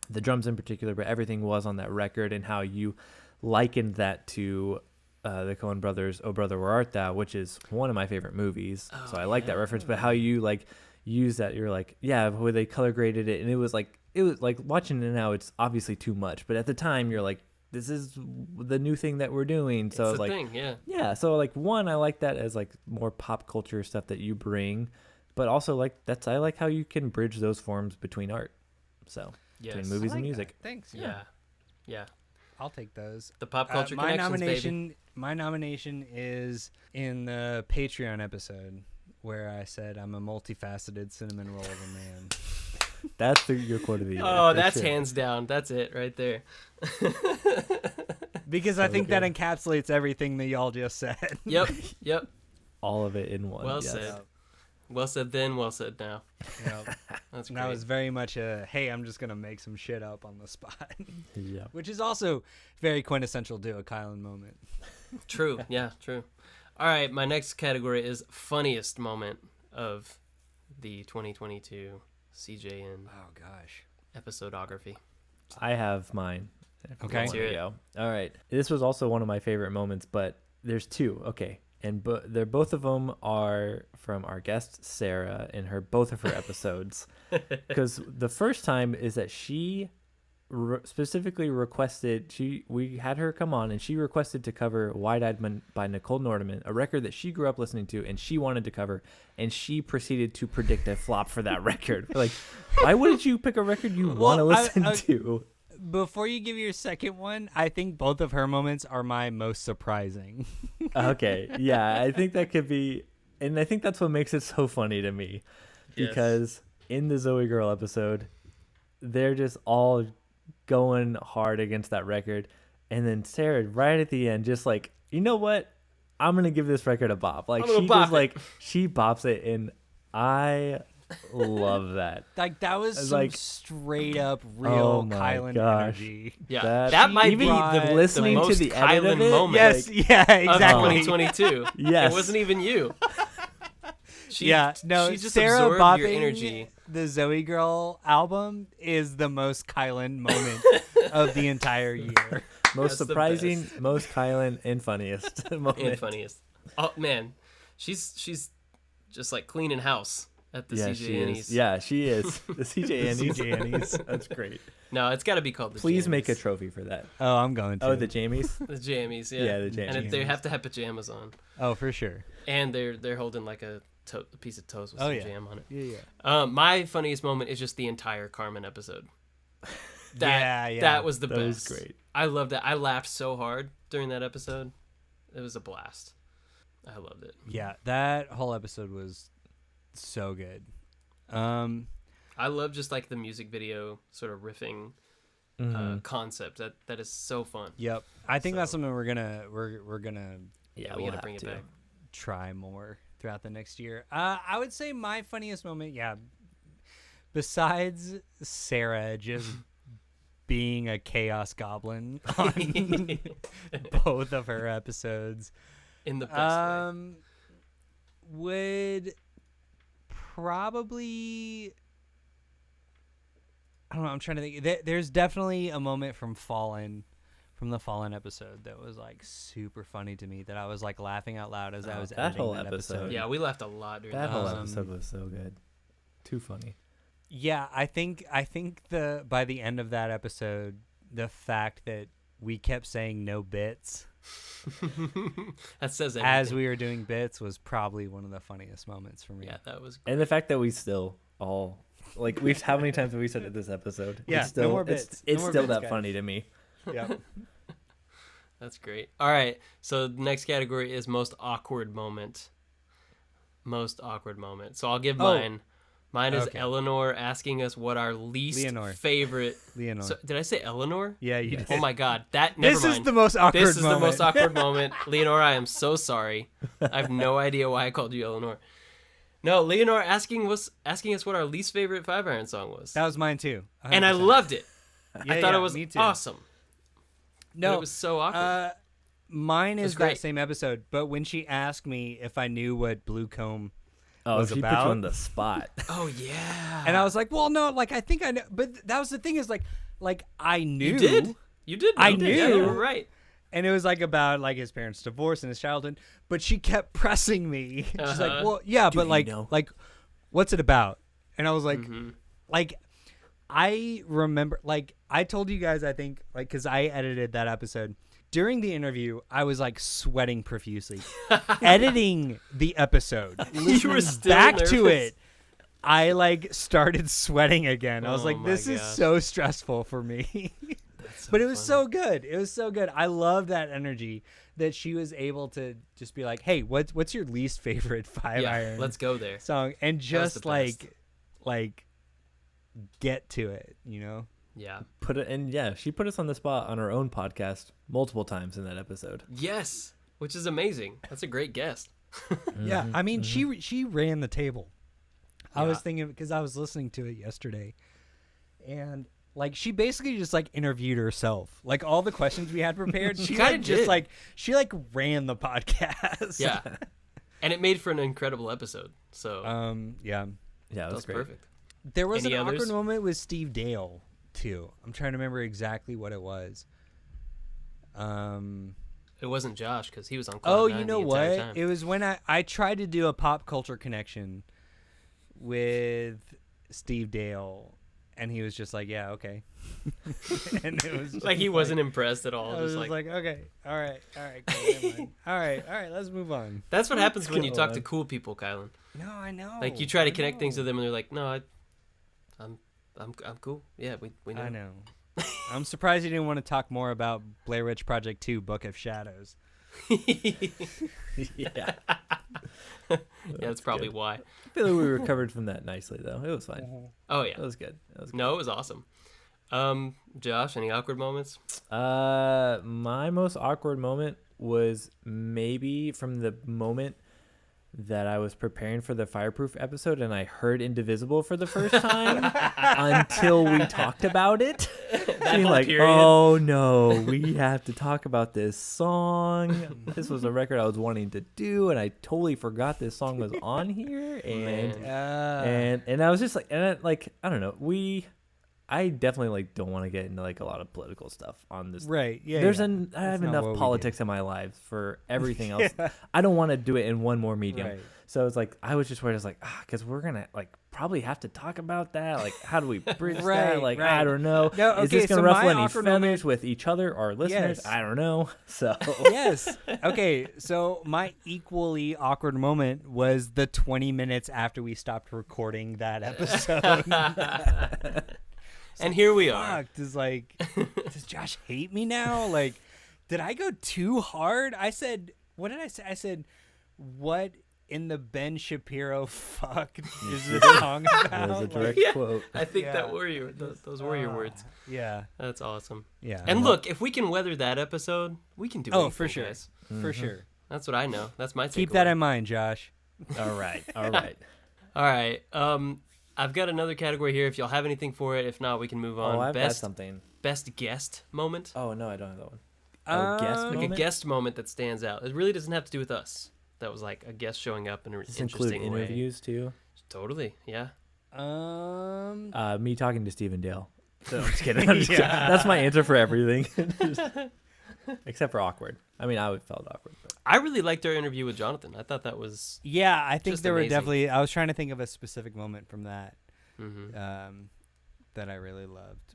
the drums in particular, but everything was on that record, and how you likened that to the Coen brothers' Oh Brother Where Art Thou, which is one of my favorite movies. So I like that reference, but how you like use that, you're like, yeah, where they color graded it, and it was like watching it now, it's obviously too much, but at the time you're like, this is the new thing that we're doing. So it's like, thing, yeah. So like, one, I like that as like more pop culture stuff that you bring, but also like I like how you can bridge those forms between art. So between movies and music. That. Thanks. Yeah. I'll take those. The pop culture connections, baby. My nomination is in the Patreon episode where I said I'm a multifaceted cinnamon roll of a man. That's your quote of the year. Oh, that's hands down. That's it right there. Because I think that encapsulates everything that y'all just said. Yep. All of it in one. Well said. Well said then, well said now. Yep. That's great. That was very much a, hey, I'm just going to make some shit up on the spot. Yeah. Which is also very quintessential to a Kylan moment. True. Yeah, true. All right, my next category is funniest moment of the 2022 CJN. Oh, gosh. Episodography. I have mine. Okay. Here we go. All right. This was also one of my favorite moments, but there's two. Okay. And they're both of them are from our guest Sarah in both of her episodes. Because the first time is that she specifically requested, we had her come on and she requested to cover Wide Eyed by Nicole Nordeman, a record that she grew up listening to and she wanted to cover, and she proceeded to predict a flop for that record. Like, why wouldn't you pick a record you want to listen to? Before you give your second one, I think both of her moments are my most surprising. Okay. Yeah, I think that could be, and I think that's what makes it so funny to me. Because in the Zoe Girl episode, they're just all going hard against that record. And then Sarah, right at the end, just like, you know what? I'm going to give this record a bop. Like, she just like, she bops it, and I love that. Like, that was some like, straight up real Kylan energy. Yeah, that might be the listening the most to the edit Kylan of it. moment. Yes, yeah, exactly. Of 2022. Yes, it wasn't even you. She just Sarah absorbed bopping your energy. The Zoe Girl album is the most Kylan moment of the entire year. Most surprising, most Kylan, and funniest moment. And funniest. Oh man, she's just like cleaning house at the CJ Annie's. Yeah, she is. The CJ Annie's. That's great. No, it's got to be called the Please Jammies. make a trophy for that. Oh, I'm going to. Oh, the Jammies? The Jammies, yeah. Yeah, the Jammies. And they have to have pajamas on. Oh, for sure. And they're holding like a piece of toast with some jam on it. Yeah. My funniest moment is just the entire Carmen episode. That was the best. That was great. I loved that. I laughed so hard during that episode. It was a blast. I loved it. Yeah, that whole episode was so good. I love just like the music video sort of riffing concept. That is so fun. Yep. I think that's something we're gonna Yeah, we gotta bring it back. Try more throughout the next year. I would say my funniest moment, besides Sarah just being a chaos goblin on both of her episodes, in the best way. Would probably, I don't know, I'm trying to think. There's definitely a moment from the Fallen episode that was like super funny to me, that I was like laughing out loud as I was editing that episode. Yeah, we laughed a lot during that whole episode was so good. Too funny. Yeah, I think by the end of that episode, the fact that we kept saying no bits that says everything. as we were doing bits was probably one of the funniest moments for me. Yeah, that was great. And the fact that we still all like how many times have we said it this episode? Yeah, it's still, no more bits. It's No more still bits, that guys. funny to me. Yeah. That's great. All right, so the next category is most awkward moment. Most awkward moment. So I'll give mine. Mine is Okay. Eleanor asking us what our least Leanor. favorite. Leanor. So, did I say Eleanor? Yeah, you Yes. did. Oh my God! Never This mind. is the most awkward This is moment. the most awkward moment. Leanor, I am so sorry. I have no idea why I called you Eleanor. No, Leanor asking us what our least favorite 5-iron song was. That was mine too. 100%. And I loved it. I thought yeah, it was me too. awesome. No, But it was so awkward. mine is great. that same episode, but when she asked me if I knew what Blue Comb was she put about, you on the spot. Oh yeah. and I was like, well, no, like I think I know, but that was the thing is like I knew. You did. You did. I know. Yeah, knew. you were right. And it was like about like his parents' divorce and his childhood, but she kept pressing me. She's like, well, yeah, but you like, know? like, what's it about? And I was like, Mm-hmm. like, I remember, like, I told you guys, I think, like, because I edited that episode. During the interview, I was like sweating profusely. Editing the episode, You were still back to nervous? it, I like started sweating again. I was Oh like, my this is gosh. so stressful for me. So But it was funny. so good. It was so good. I love that energy that she was able to just be like, "Hey, what's your least favorite 5-iron Let's go there. song?" And the just best. like get to it, you know? Yeah. She put us on the spot on her own podcast multiple times in that episode. Yes, which is amazing. That's a great guest. Yeah. I mean, she ran the table. I was Yeah. thinking because I was listening to it yesterday, and like she basically just like interviewed herself. Like all the questions we had prepared, she kinda like just did. like she like ran the podcast. Yeah. And it made for an incredible episode. So Yeah. Yeah, it that was was great. perfect. There was Any an others? awkward moment with Steve Dail too. I'm trying to remember exactly what it was. It wasn't Josh because he was on Cloud Oh, Nine you know the entire what? time. It was when I tried to do a pop culture connection with Steve Dail, and he was just like, "Yeah, okay." And it was just like he wasn't impressed at all. I was Just just like, like, "Okay, all right, cool, never mind. all right, let's move on." that's what happens when you go talk on. to cool people, Kylan. No, I know. Like you try to I connect things know. to them, and they're like, "No, I'm cool. Yeah, we know." I know. I'm surprised you didn't want to talk more about Blair Witch Project 2: Book of Shadows. Yeah. Yeah, that's probably good. why. I feel like we recovered from that nicely, though. It was fine. Oh That yeah. was good. That was good. No, it was awesome. Josh, any awkward moments? My most awkward moment was maybe from the moment that I was preparing for the Fireproof episode and I heard Indivisible for the first time until we talked about it. Being whole like, period. oh no, we have to talk about this song. This was a record I was wanting to do, and I totally forgot this song was on here. And Man. and I was just like, I don't know, I definitely like don't want to get into like a lot of political stuff on this. Right. Yeah. I have enough politics in my life for everything else. I don't want to do it in one more medium. Right. So it's like I was just worried. I was like, because we're gonna like probably have to talk about that. Like, how do we bridge that? Like, I don't know. No, okay, is this gonna so ruffle my any awkward feathers moment- with each other or listeners? Yes. I don't know. So Yes. Okay. So my equally awkward moment was the 20 minutes after we stopped recording that episode. And here we are. Fuck, does Josh hate me now? Like, did I go too hard? I said, what did I say? I said, what in the Ben Shapiro fuck is this song about? that was a direct Yeah. quote. I think Yeah. that were those were your words. Yeah. That's awesome. Yeah. And look, if we can weather that episode, we can do anything, for sure. guys. For sure. That's what I know. That's my Keep takeaway. that in mind, Josh. All right. All right. All right. I've got another category here. If y'all have anything for it, if not, we can move on. Oh, I've got something. Best guest moment. Oh no, I don't have that one. Guest Like moment? a guest moment that stands out. It really doesn't have to do with us. That was like a guest showing up in an Does this include interesting way. interviews too? Totally. Yeah. Me talking to Steve and Dail. So I'm just kidding. I'm just kidding. That's my answer for everything, except for awkward. I mean, I would felt awkward. But. I really liked our interview with Jonathan. I thought that was Yeah, I think just there were amazing. definitely. I was trying to think of a specific moment from that mhm. that I really loved.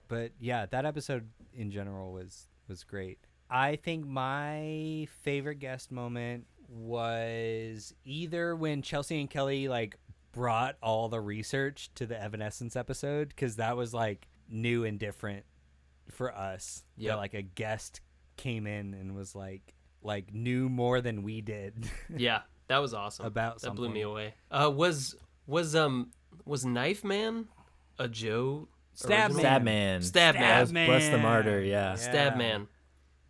But yeah, that episode in general was great. I think my favorite guest moment was either when Chelsea and Kelly like brought all the research to the Evanescence episode, because that was like new and different for us. Yep. That like a guest came in and was like knew more than we did. Yeah, that was awesome. About that blew me something. away. Was Knife Man a Joe? Stab original? Stab Man. Stab Man. Stab That was Bless the Man. Martyr. Yeah. Stab Man.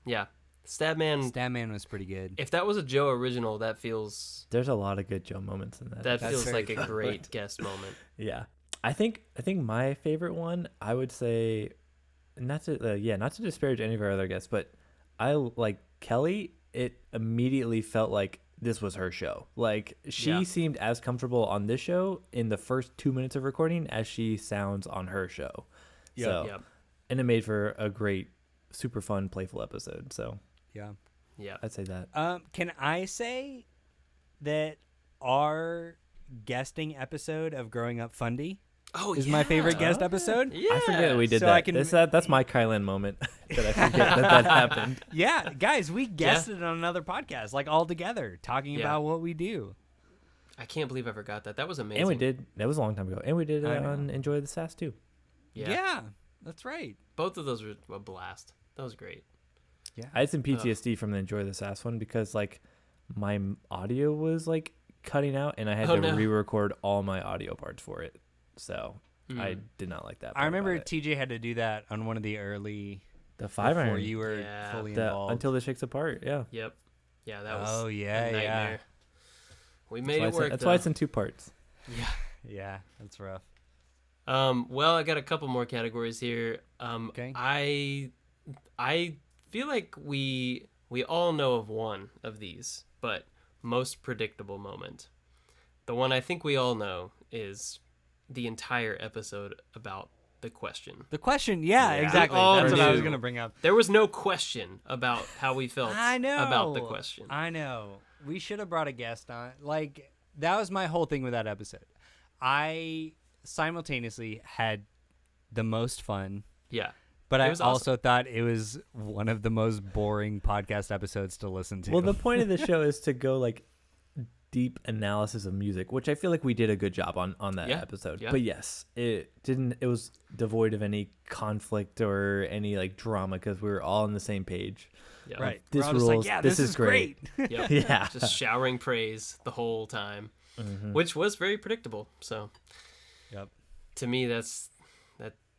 Yeah. Stab Man. Stab Man was pretty good. If that was a Joe original, that feels There's a lot of good Joe moments in that. that That's feels very like a true. great guest moment. Yeah. I think my favorite one, I would say, not to disparage any of our other guests, but I like Kelly. It immediately felt like this was her show. Like she seemed as comfortable on this show in the first 2 minutes of recording as she sounds on her show. Yep. So, Yep. and it made for a great, super fun, playful episode. So Yeah. Yeah. I'd say that. Can I say that our guesting episode of Growing Up Fundy Oh, is yeah. my favorite guest episode? Yeah. I forget that we did So that. I can- That's my Kylan moment that I forget that happened. Yeah, guys, we guested on another podcast, like all together, talking Yeah. about what we do. I can't believe I forgot that. That was amazing. And we did. That was a long time ago. And we did I it know. on Enjoy the Sass too. Yeah. That's right. Both of those were a blast. That was great. Yeah. I had some PTSD from the Enjoy the Sass one because like my audio was like cutting out and I had Oh, to no. re-record all my audio parts for it. So I Mm. did not like that. I part remember about it. TJ had to do that on one of the early the 5 before iron you were Yeah. fully involved. until the shakes apart. Yeah. Yep. Yeah, that was Oh, yeah, a yeah. nightmare. We made it work. That's why it's in 2 parts. Yeah. Yeah, that's rough. Well, I got a couple more categories here. Okay. I feel like we all know of one of these, but most predictable moment. The one I think we all know is the entire episode about the question. The question, yeah, Yeah. exactly. We all That's what I was knew. going to bring up. There was no question about how we felt I know about the question. I know. We should have brought a guest on. Like, that was my whole thing with that episode. I simultaneously had the most fun, Yeah. but It I was also thought it was one of the most boring podcast episodes to listen to. Well, the point of the show is to go like deep analysis of music, which I feel like we did a good job on that Yeah, episode. yeah. But yes, it was devoid of any conflict or any like drama because we were all on the same page. Yeah. right. This We're all just rules. like, yeah, This this is great. Yep. Yeah. Just showering praise the whole time, Mhm. which was very predictable. So Yep. to me, that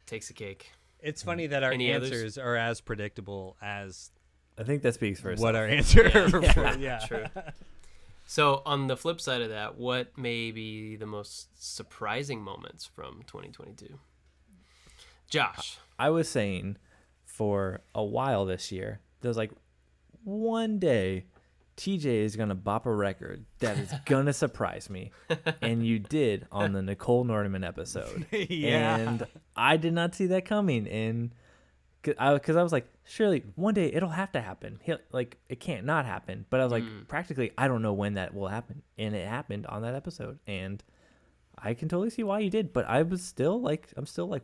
takes a cake. It's funny that our Any others? answers are as predictable as I think that speaks for what itself. our answer. Yeah. Yeah. True. So on the flip side of that, what may be the most surprising moments from 2022? Josh. I was saying for a while this year, there's like one day TJ is going to bop a record that is going to surprise me. And you did on the Nicole Nordeman episode. Yeah. And I did not see that coming. And because I was like, surely one day it'll have to happen. It can't not happen. But I was like, practically, I don't know when that will happen. And it happened on that episode. And I can totally see why you did. But I'm still like,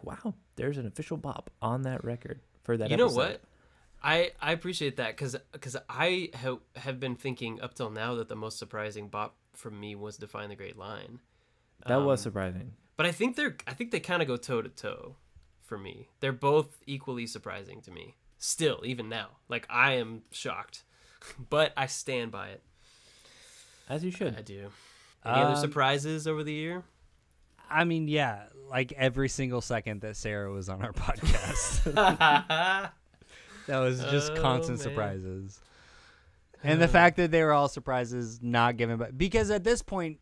wow, there's an official bop on that record for that episode. You know what? I appreciate that because I have been thinking up till now that the most surprising bop for me was Define the Great Line. That was surprising. But I think they kind of go toe to toe for me. They're both equally surprising to me. Still, even now. Like, I am shocked. But I stand by it. As you should. I do. Any other surprises over the year? I mean, yeah, like every single second that Sarah was on our podcast. That was just constant surprises. And the fact that they were all surprises not given by, because at this point,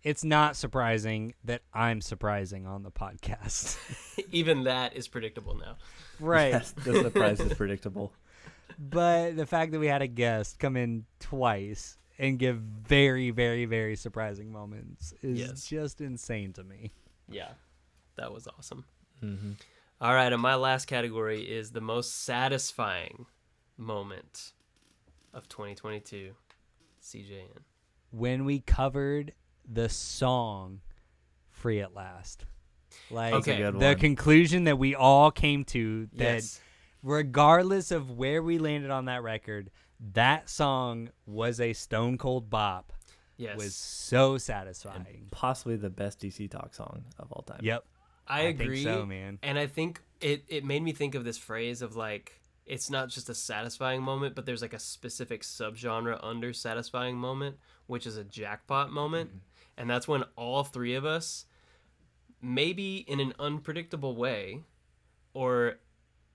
it's not surprising that I'm surprising on the podcast. Even that is predictable now. Right. Yes, the surprise is predictable. But the fact that we had a guest come in twice and give very, very, very surprising moments is just insane to me. Yeah, that was awesome. Mm-hmm. All right, and my last category is the most satisfying moment of 2022. CJN. When we covered the song Free at Last. Like, okay. The conclusion that we all came to, that Yes. regardless of where we landed on that record, that song was a stone cold bop. Yes. Was so satisfying. And possibly the best DC Talk song of all time. Yep. I agree. think so, man. And I think it made me think of this phrase of like, it's not just a satisfying moment, but there's like a specific subgenre under satisfying moment, which is a jackpot moment. Mm-hmm. And that's when all three of us, maybe in an unpredictable way, or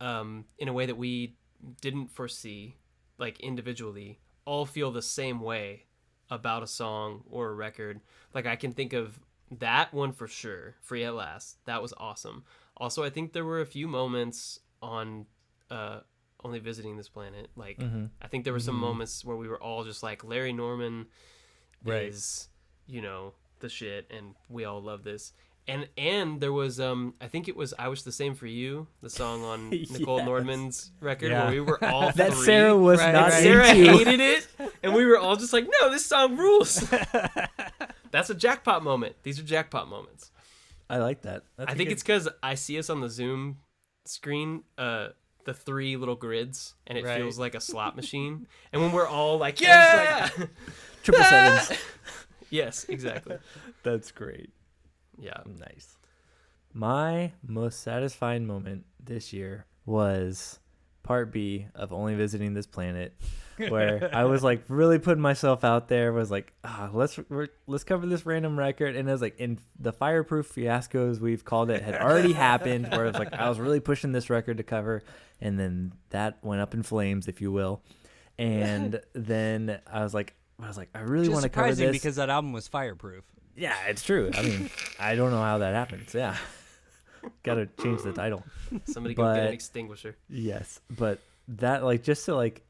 in a way that we didn't foresee, like individually, all feel the same way about a song or a record. Like, I can think of that one for sure, Free at Last. That was awesome. Also, I think there were a few moments on Only Visiting This Planet. Like, I think there were some moments where we were all just like, Larry Norman is, the shit, and we all love this. And there was, I think it was I Wish the Same for You, the song on Nicole Nordeman's record, where we were all that three. Sarah was not Sarah into. hated it, and we were all just like, no, this song rules. That's a jackpot moment. These are jackpot moments. I like that. I think it's because I see us on the Zoom screen, the three little grids, and it feels like a slot machine. And when we're all like, yeah! Like, 777s. Yes, exactly. That's great. Yeah. Nice. My most satisfying moment this year was part B of Only Visiting This Planet, where I was like really putting myself out there, was like, let's cover this random record. And it was like, in the fireproof fiascos, we've called it, had already happened, where it was like, I was really pushing this record to cover. And then that went up in flames, if you will. And then I was like, I really want to cover this. Because that album was fireproof. Yeah, it's true. I mean, I don't know how that happens. Yeah. Got to change the title. Somebody go get an extinguisher. Yes. But that, like, just to, like,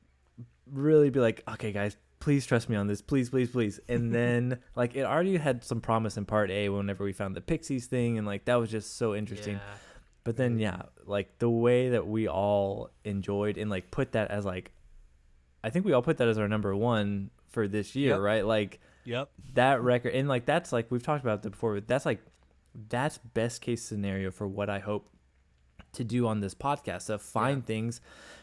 really be like, okay, guys, please trust me on this. Please, please, please. And then, like, it already had some promise in part A whenever we found the Pixies thing. And, like, that was just so interesting. Yeah. But then, yeah, like, the way that we all enjoyed and, like, put that as, like, I think we all put that as our number one for this year, right? Like, that record, and like that's like we've talked about that before, but that's best case scenario for what I hope to do on this podcast, to find things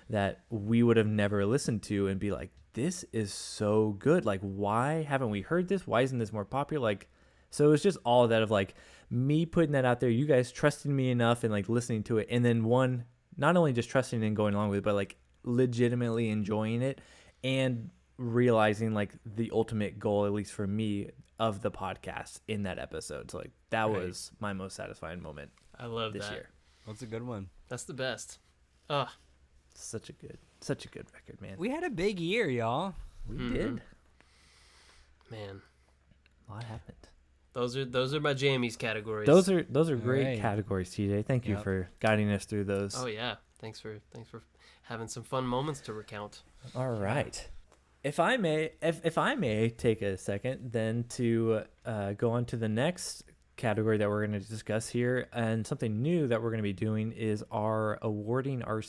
that we would have never listened to and be like, this is so good, like why haven't we heard this, why isn't this more popular? Like, so it's just all that of like me putting that out there, you guys trusting me enough and like listening to it, and then one, not only just trusting and going along with it, but like legitimately enjoying it and realizing like the ultimate goal, at least for me, of the podcast in that episode. So like that was my most satisfying moment. I love this that. year. That's a good one. That's the best. Ugh. Such a good record, man. We had a big year, y'all. We did. Man, a lot happened. Those are my jammies categories. Those are great categories, TJ. Thank you for guiding us through those. Oh yeah. Thanks for having some fun moments to recount. All right. if I may take a second then to go on to the next category that we're going to discuss here, and something new that we're going to be doing is awarding our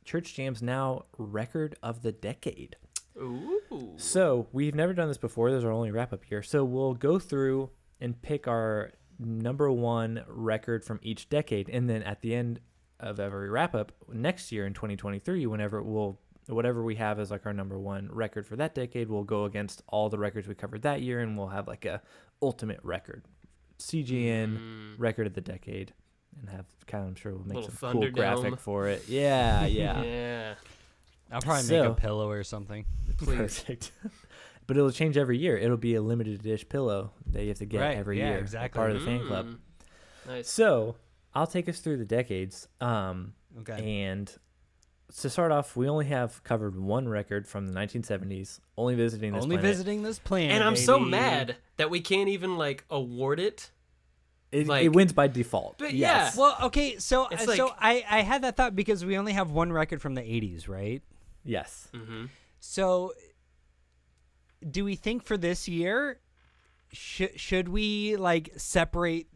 Church Jams Now Record of the Decade. Ooh. So we've never done this before. This is our only wrap-up year. So we'll go through and pick our number one record from each decade, and then at the end of every wrap-up next year in 2023, whatever we have as like our number one record for that decade, we'll go against all the records we covered that year, and we'll have like a ultimate record, CGN record of the decade, and have kind of, I'm sure we'll make some cool graphic for it. Yeah. Yeah. I'll probably make a pillow or something. Perfect. But it'll change every year. It'll be a limited edition pillow that you have to get every year. Exactly. Part of the fan club. Nice. So I'll take us through the decades. Okay. And to start off, we only have covered one record from the 1970s, only visiting this planet. And I'm so mad that we can't even like award it. It wins by default. But yes. yeah. Well, okay, so It's like- I had that thought because we only have one record from the 80s, right? Yes. Mm-hmm. So do we think for this year, should we like separate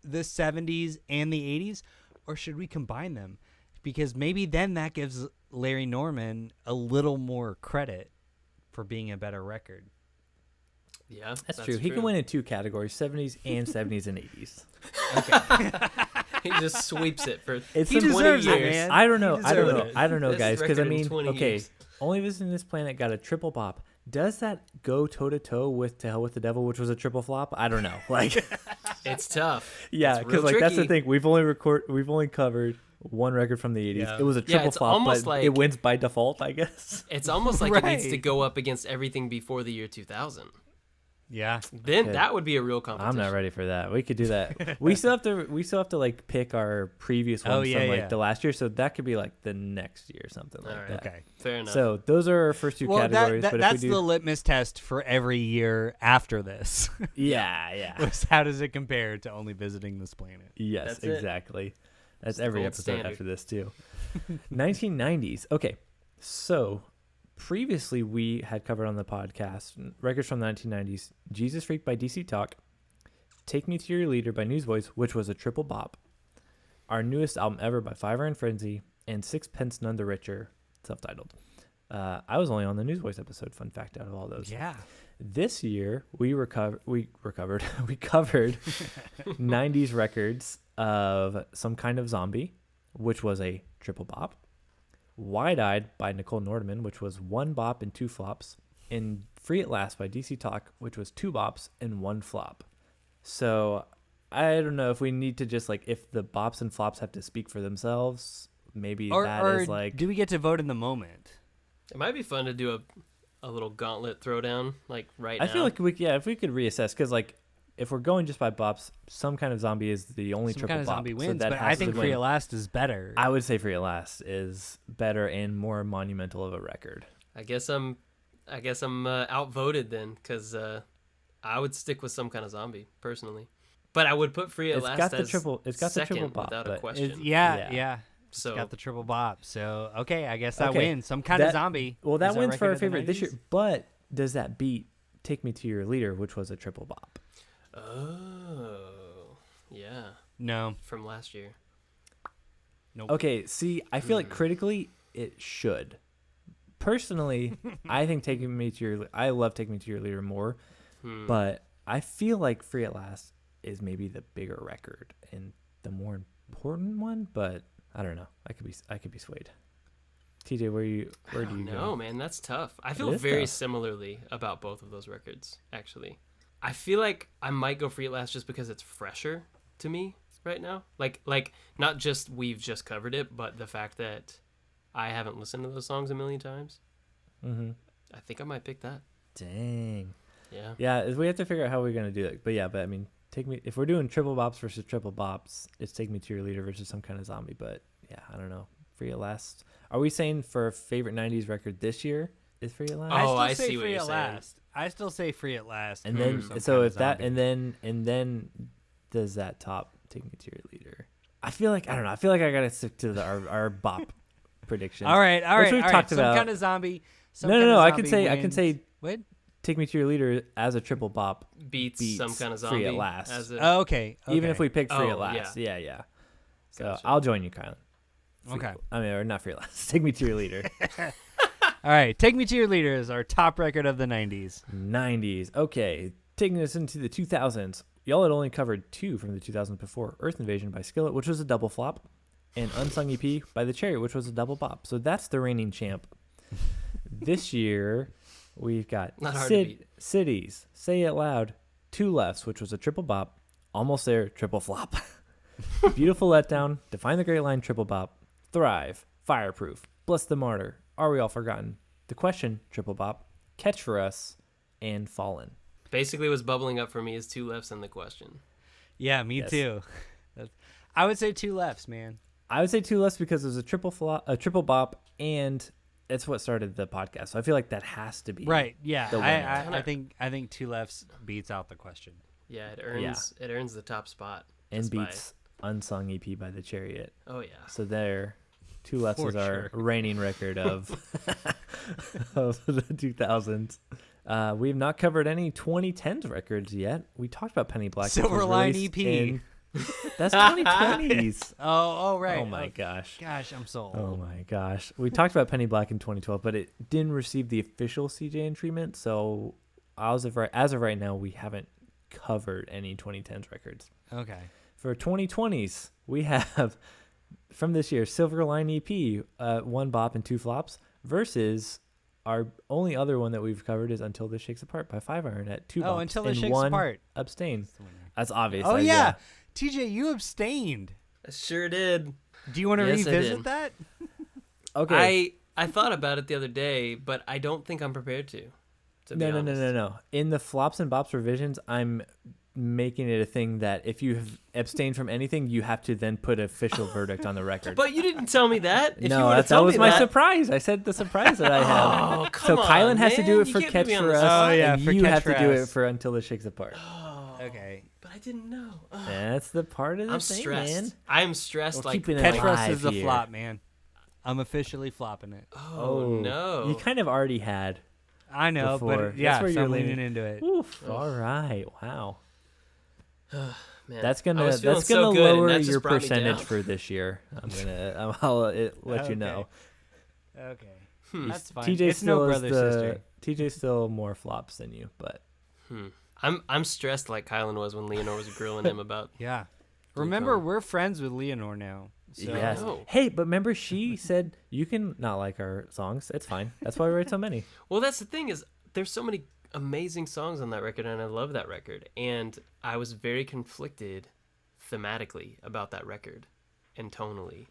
the 70s and the 80s, or should we combine them? Because maybe then that gives Larry Norman a little more credit for being a better record. Yeah, that's true. He can win in two categories, 70s and 70s and 80s. Okay. He just sweeps it for It's he 20 deserves years. it, man. I don't know. It. I don't know, Best guys. Because I record in mean, 20 okay, years. Only Visiting This Planet got a triple bop. Does that go toe to toe with To Hell with the Devil, which was a triple flop? I don't know. Like, It's tough. yeah, because like that's the thing. We've only covered one record from the 80s. Yeah. It was a triple it's flop, almost but like- it wins by default, I guess. It's almost like it needs to Right. go up against everything before the year 2000. Yeah. Then Okay. that would be a real competition. I'm not ready for that. We could do that. we still have to like pick our previous ones from like the last year, so that could be like the next year or something like Alright. that. Okay. Fair enough. So those are our first two categories. But that's if we the do, litmus test for every year after this. yeah. Was how does it compare to only visiting this planet? Yes, That's it. exactly. That's It's the every gold episode standard. after this too. 1990s. Okay, so previously we had covered on the podcast records from the 1990s: Jesus Freak by DC Talk, Take Me to Your Leader by Newsboys, which was a triple bop, our newest album ever by Fiver and Frenzy, and Sixpence None the Richer, self-titled. I was only on the Newsboys episode. Fun fact out of all those. Yeah. This year we covered 90s records of Some Kind of Zombie, which was a triple bop, Wide-Eyed by Nicole Nordeman, which was one bop and two flops, and Free at Last by DC Talk, which was two bops and one flop. So I don't know if we need to just like, if the bops and flops have to speak for themselves, maybe Or is like, do we get to vote in the moment? It might be fun to do a little gauntlet throwdown like right now. I feel like if we could reassess, because like if we're going just by bops, Some Kind of Zombie is the only Some triple kind of bop, zombie so wins, that but has I to think win. Free at Last is better. I would say Free at Last is better and more monumental of a record. I guess I'm outvoted then, because I would stick with Some Kind of Zombie personally, but I would put Free at Last It's got the second triple bop, without a but question. yeah. So Got the triple bop. So okay, I guess that Okay, wins. Some Kind of Zombie. Well, that is wins for record our of the favorite this 90s. year. But does that beat Take Me to Your Leader, which was a triple bop? Oh, yeah, No. from last year. Nope. Okay, see, I feel like critically it should. Personally, I think I love Take Me to Your Leader more, but I feel like Free at Last is maybe the bigger record and the more important one, but I don't know. I could be swayed. TJ, where do you go? No, man, that's tough. I feel is very tough. similarly about both of those records, actually. I feel like I might go Free at Last just because it's fresher to me right now. Like not just we've just covered it, but the fact that I haven't listened to those songs a million times. Mm-hmm. I think I might pick that. Dang. Yeah. Yeah, we have to figure out how we're gonna do it. But yeah, I mean, if we're doing triple bops versus triple bops, it's Take Me to Your Leader versus Some Kind of Zombie. But yeah, I don't know. Free at Last. Are we saying for favorite 90s record this year is Free at Last? Oh, I still say see what Free you're at saying. Last. I still say Free at Last. And over then Some so Kind if of that Zombie. and then does that top Take Me to Your Leader? I feel like I gotta stick to our bop prediction. All right. Which we've talked about. Some Kind of Zombie. No. I can say. What? Take Me to Your Leader as a triple bop beats some kind of zombie. Free at Last. Okay. Even if we pick Free at Last. Yeah. So Gotcha. I'll join you, Kylan. Okay. Or not Free at Last. Take Me to Your Leader. All right. Take Me to Your Leader is our top record of the 90s. 90s. Okay. Taking us into the 2000s. Y'all had only covered 2 from the 2000s before. Earth Invasion by Skillet, which was a double flop, and Unsung EP by The Chariot, which was a double bop. So that's the reigning champ. This year, we've got Cities, Say It Loud, Two Lefts, which was a triple bop, Almost There, triple flop. Beautiful Letdown, Define the Great Line, triple bop, Thrive, Fireproof, Bless the Martyr, Are We All Forgotten, The Question, triple bop, Catch for Us, and Fallen. Basically, what's bubbling up for me is Two Lefts and The Question. Yeah, me too. I would say Two Lefts, man. I would say Two Lefts because it was a triple bop, and it's what started the podcast. So I feel like that has to be right. Yeah, the winner. I think Two Lefts beats out The Question. Yeah, it earns the top spot and beats Unsung EP by The Chariot. Oh yeah. So there, Two Lefts is our reigning record of of the 2000s. We have not covered any 2010s records yet. We talked about Penny Black. Silverline EP. That's 2020s. Oh, right. Oh my gosh. Gosh, I'm so old. Oh my gosh. We talked about Penny Black in 2012, but it didn't receive the official CJN treatment. So as of right now, we haven't covered any 2010s records. Okay. For 2020s, we have from this year Silverline EP, 1 bop and 2 flops, versus our only other one that we've covered is Until This Shakes Apart by 5 Iron at 2 bops Until This and Shakes 1 Apart. abstain. That's obvious. Oh yeah. TJ, you abstained. I sure did. Do you want to revisit that? Okay. I thought about it the other day, but I don't think I'm prepared to be honest. No. In the flops and bops revisions, I'm making it a thing that if you have abstained from anything, you have to then put an official verdict on the record. But you didn't tell me that. That was my surprise. I said the surprise that I have. Oh, come so on, Kylan has to do it You for can't Catch put me on for the Us. spot. Oh, yeah, and for you Catch have for to do Us. it for Until This Shakes Apart. Okay. But I didn't know. That's the part of the I'm thing, stressed. man. I'm stressed. We're Like keeping it Catch for Us alive is a here. flop, man. I'm officially flopping it. oh no. You kind of already had. I know, Before. but yeah, That's where so you're I'm leaning leaning. into it. Oof. All right. Wow. Man, That's I gonna was feeling that's so gonna good, and lower that just your brought me percentage down. for this year. I'll let you know. Okay. That's fine. TJ It's still no is brother the sister. TJ's still more flops than you, but I'm stressed like Kylan was when Leanor was grilling him about. Yeah. Remember, we're friends with Leanor now. So. yes. No. Hey, but remember she said you can not like our songs. It's fine. That's why we write so many. Well, that's the thing is there's so many amazing songs on that record, and I love that record. And I was very conflicted thematically about that record and tonally.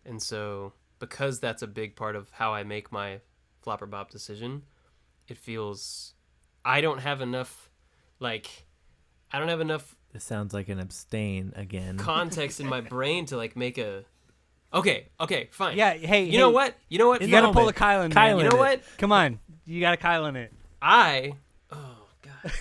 And so because that's a big part of how I make my flop or bop decision, it feels I don't have enough This sounds like an abstain again. context in my brain to like make a okay, fine. Yeah, hey, You know what? You gotta pull the Kylan. Man. You know what? Come on, you gotta Kylan it. Oh god.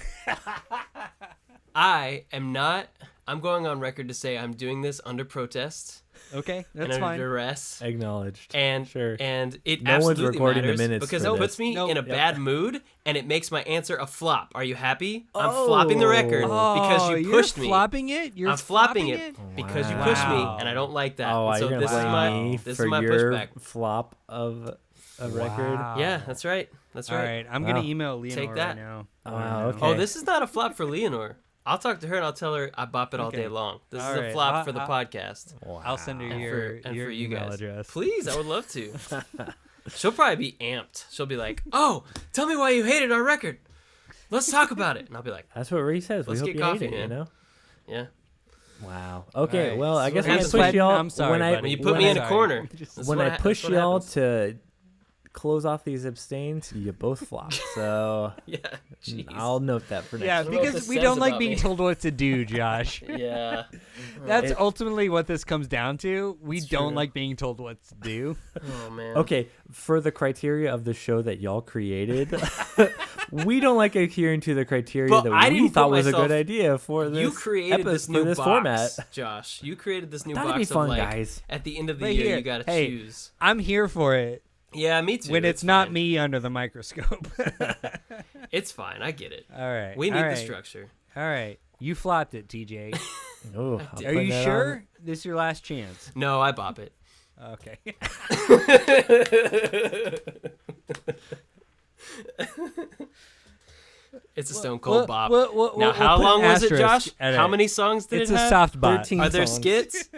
I am not. I'm going on record to say I'm doing this under protest Okay, and that's under fine. duress. Acknowledged. And Sure. and it No one's absolutely recording the matters minutes because for it puts this. me in a Yep. bad mood and it makes my answer a flop. Are you happy? I'm flopping the record Oh, because you you're pushed me. flopping it. You're I'm flopping it because you pushed me, Wow. and I don't like that. Oh, And so you're gonna this is blame my me this for is my your pushback. flop of a record. Wow. Yeah, that's right. That's All right. right, I'm gonna Wow. email Leanor Take that. right now. Wow, okay. Oh, this is not a flop for Leanor. I'll talk to her and I'll tell her I bop it all Okay. day long. This All is a right. flop for the podcast. Wow. I'll send her And your for you email guys. address. Please, I would love to. She'll probably be amped. She'll be like, "Oh, tell me why you hated our record. Let's talk about it." And I'll be like, That's what Reese says. We Let's hope get you coffee, hate it, you man. know? "Yeah." Wow. Okay, right. well, I So guess we're when I just push letting- y'all, I'm sorry, when I buddy. When you put when me I- in a corner, Just- that's when what I that's push what y'all happens. to close off these abstains, you both flop. So Yeah, jeez. I'll note that for next Yeah, I don't know what because this we says don't like about being me. told what to do, Josh. Yeah. That's It- ultimately what this comes down to. We It's don't true. like being told what to do. Oh man. Okay, for the criteria of the show that y'all created, we don't like adhering to the criteria But that I we didn't thought put was a myself- good idea for this. You created this for new this box, format. Josh. You created this new That'd box be fun, of like guys. at the end of the Right year here. you got to Hey. choose. I'm here for it. Yeah, me too. When it's not me under the microscope. It's fine. I get it. All right. We need the structure. All right. You flopped it, TJ. Oh, Are you sure? This is your last chance. No, I bop it. Okay. It's a stone cold bop. Now, how long was it, Josh? All right. How many songs did It's it a have? soft bop. 13 Are there songs. skits?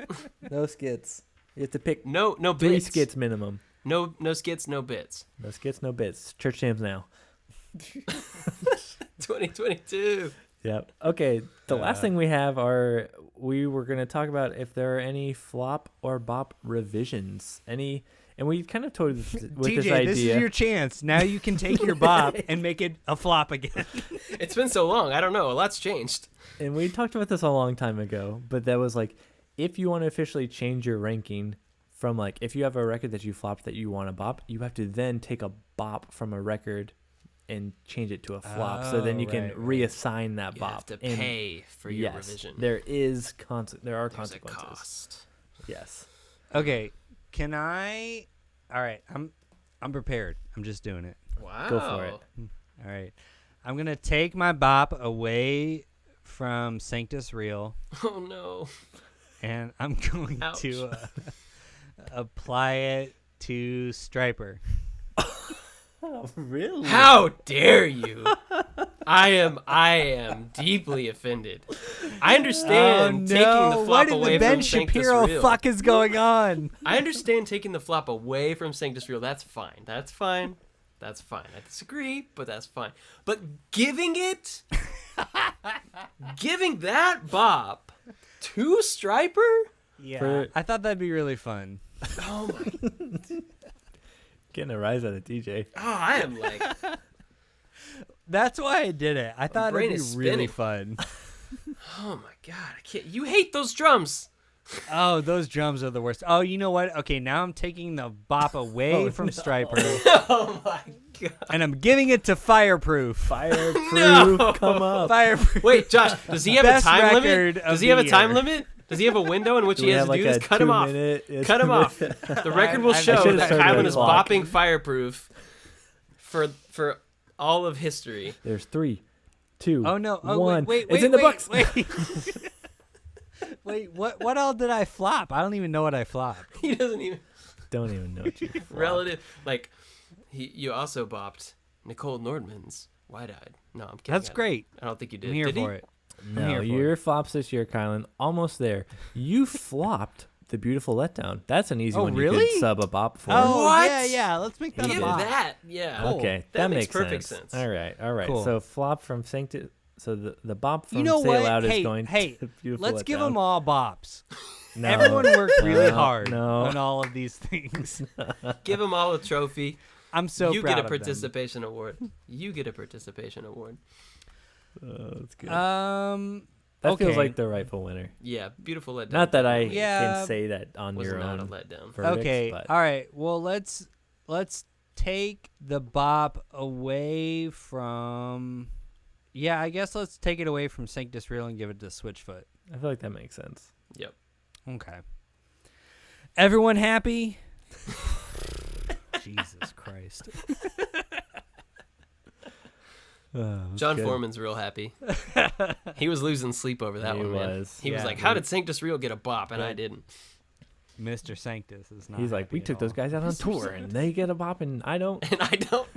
No skits. You have to pick No 3 bits. skits minimum. No skits, no bits. No skits, no bits. Church jams now. 2022. Yep. Okay. The last thing we have are we were going to talk about if there are any flop or bop revisions. Any, and we kind of told with TJ, this idea. this is your chance. Now you can take your bop and make it a flop again. It's been so long. I don't know. A lot's changed. And we talked about this a long time ago, but that was like, if you want to officially change your ranking from like, if you have a record that you flopped that you want to bop, you have to then take a bop from a record and change it to a flop. So then you can reassign that You bop. have to pay for your revision. There is there are There's consequences. a cost. Yes. Okay. Can I? All right. I'm prepared. I'm just doing it. Wow. Go for it. All right. I'm gonna take my bop away from Sanctus Real, Oh no. and I'm going Ouch. to apply it to Striper. Oh, really? How dare you? I am deeply offended. I understand taking the flop What in away the Ben from Sanctus Shapiro Real. fuck is going on? I understand taking the flop away from Sanctus Real. That's fine. That's fine. That's fine. I disagree, but that's fine. But giving that bop to Striper? Yeah, I thought that'd be really fun. Oh my. Getting a rise out of DJ. Oh, I am like. That's why I did it. I thought brain it'd be is really spinning. fun. Oh my god. I can't. You hate those drums. Oh, those drums are the worst. Oh, you know what? Okay, now I'm taking the bop away from Striper, Oh my god. and I'm giving it to Fireproof. Fireproof, No. come up. Fireproof. Wait, Josh, does he have a Best time limit? record of Does he the have a time year. limit? Does he have a window in which Do he we has have to like do a this? Cut him off. 2-minute? Cut him off. The record will I show should've that started Kylan the is clock. bopping Fireproof for all of history. There's 3, 2, Oh no! Oh 1. wait! It's in the wait, books. Wait. Wait, what all did I flop? I don't even know what I flopped. He doesn't even Don't even know what you flopped. relative like you also bopped Nicole Nordman's Wide-Eyed. No, I'm kidding. That's great. I don't think you did. I'm here Did he? for it. I'm No, here for your flops this year, Kylan. Almost there. You flopped The Beautiful Letdown. That's an easy one you really? could sub a bop for. Oh What? yeah. Let's make that He a Give did. bop. that. Yeah. Cool. Okay, That makes makes perfect sense. sense. All right. Cool. So flop from Sanctus. So the bop from You know Say what? Loud Hey, is going hey, to Beautiful Let's give Letdown. them all bops. No. Everyone worked really No, hard no. on all of these things. Give them all a trophy. I'm so You proud get a of them. participation award. You get a participation award. That's good. That that feels like the rightful winner. Yeah, beautiful letdown. Not that I Yeah. can say that on was your not own a letdown. verdicts, Okay. but All right. Well, let's take the bop away from. Yeah, I guess let's take it away from Sanctus Real and give it to Switchfoot. I feel like that makes sense. Yep. Okay. Everyone happy? Jesus Christ. John good. Foreman's real happy. He was losing sleep over that He one, man. was. He was Yeah, like, "How did Sanctus Real get a bop and I Good. didn't?" Mr. Sanctus is not. He's like, happy we at took those all. guys out on Mr. tour and they get a bop and I don't. And I don't.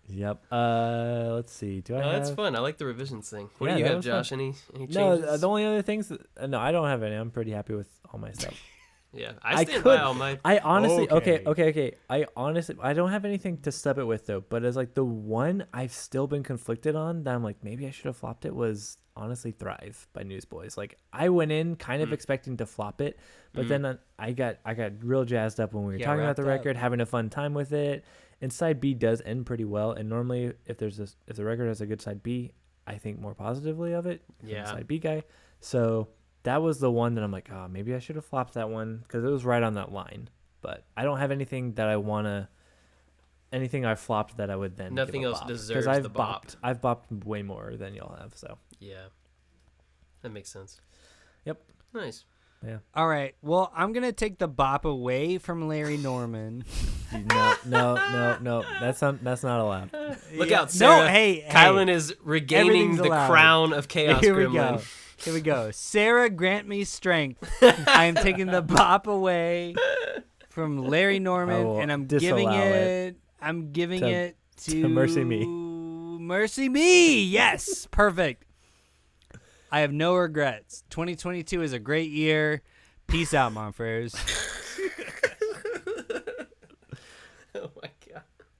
Yep. Let's see. Do I No, have? that's fun. I like the revisions thing. What Yeah, do you that have, was Josh? fun. Any No, changes? the only other things. No, I don't have any. I'm pretty happy with all my stuff. Yeah, I I stand could- by all my. I honestly, Okay. okay. I honestly, I don't have anything to sub it with though. But as like the one I've still been conflicted on that I'm like maybe I should have flopped it was honestly Thrive by Newsboys. Like I went in kind of expecting to flop it, but then I got real jazzed up when we were Yeah, talking about the wrapped up. record, having a fun time with it. And side B does end pretty well. And normally if if the record has a good side B, I think more positively of it. I'm a Yeah. side B guy. So that was the one that I'm like, oh, maybe I should have flopped that one because it was right on that line. But I don't have anything that I want to, anything I flopped that I would then Nothing give a else bop. deserves 'Cause the bop. I've bopped way more than y'all have. So Yeah, that makes sense. Yep. Nice. Yeah. All right. Well, I'm gonna take the bop away from Larry Norman. No. That's not allowed. Look out, Sarah. No, hey, Kylan is regaining everything's the allowed. crown of Chaos Here we Gremlin. go. Here we go. Sarah, grant me strength. I am taking the bop away from Larry Norman, and I'm giving it. I'm giving it to Mercy Me. Mercy Me. Yes, perfect. I have no regrets. 2022 is a great year. Peace out, Mom Freres. Oh my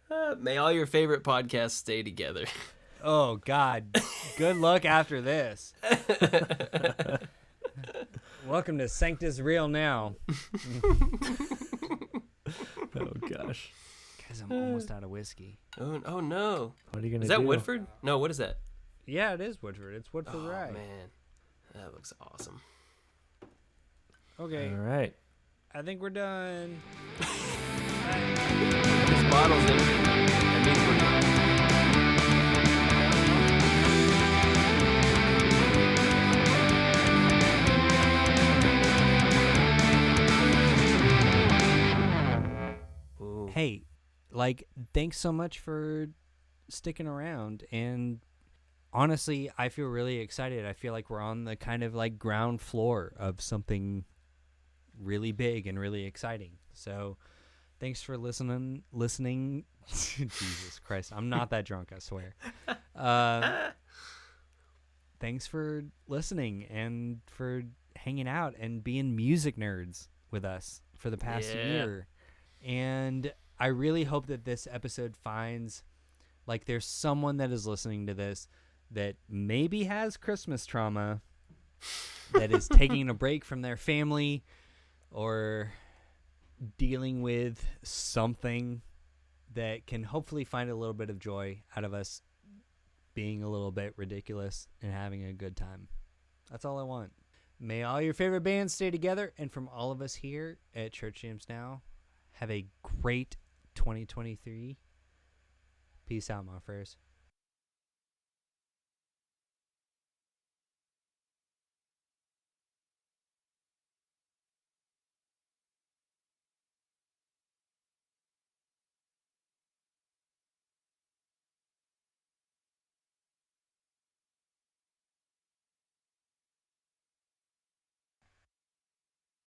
god. May all your favorite podcasts stay together. Oh God. Good luck after this. Welcome to Sanctus Real Now. Oh gosh. Guys, I'm almost out of whiskey. Oh no. What are you gonna do? Is that Woodford? No, what is that? Yeah, it is Woodford. It's Woodford Rye. Man. That looks awesome. Okay. All right. I think we're done. This bottle's empty. That means we're done. Ooh. Hey, thanks so much for sticking around. And honestly, I feel really excited. I feel like we're on the kind of ground floor of something really big and really exciting. So thanks for listening. Jesus Christ, I'm not that drunk, I swear. Thanks for listening and for hanging out and being music nerds with us for the past year. And I really hope that this episode finds there's someone that is listening to this that maybe has Christmas trauma, that is taking a break from their family or dealing with something, that can hopefully find a little bit of joy out of us being a little bit ridiculous and having a good time. That's all I want. May all your favorite bands stay together, and from all of us here at Church Jams Now, have a great 2023. Peace out, my friends.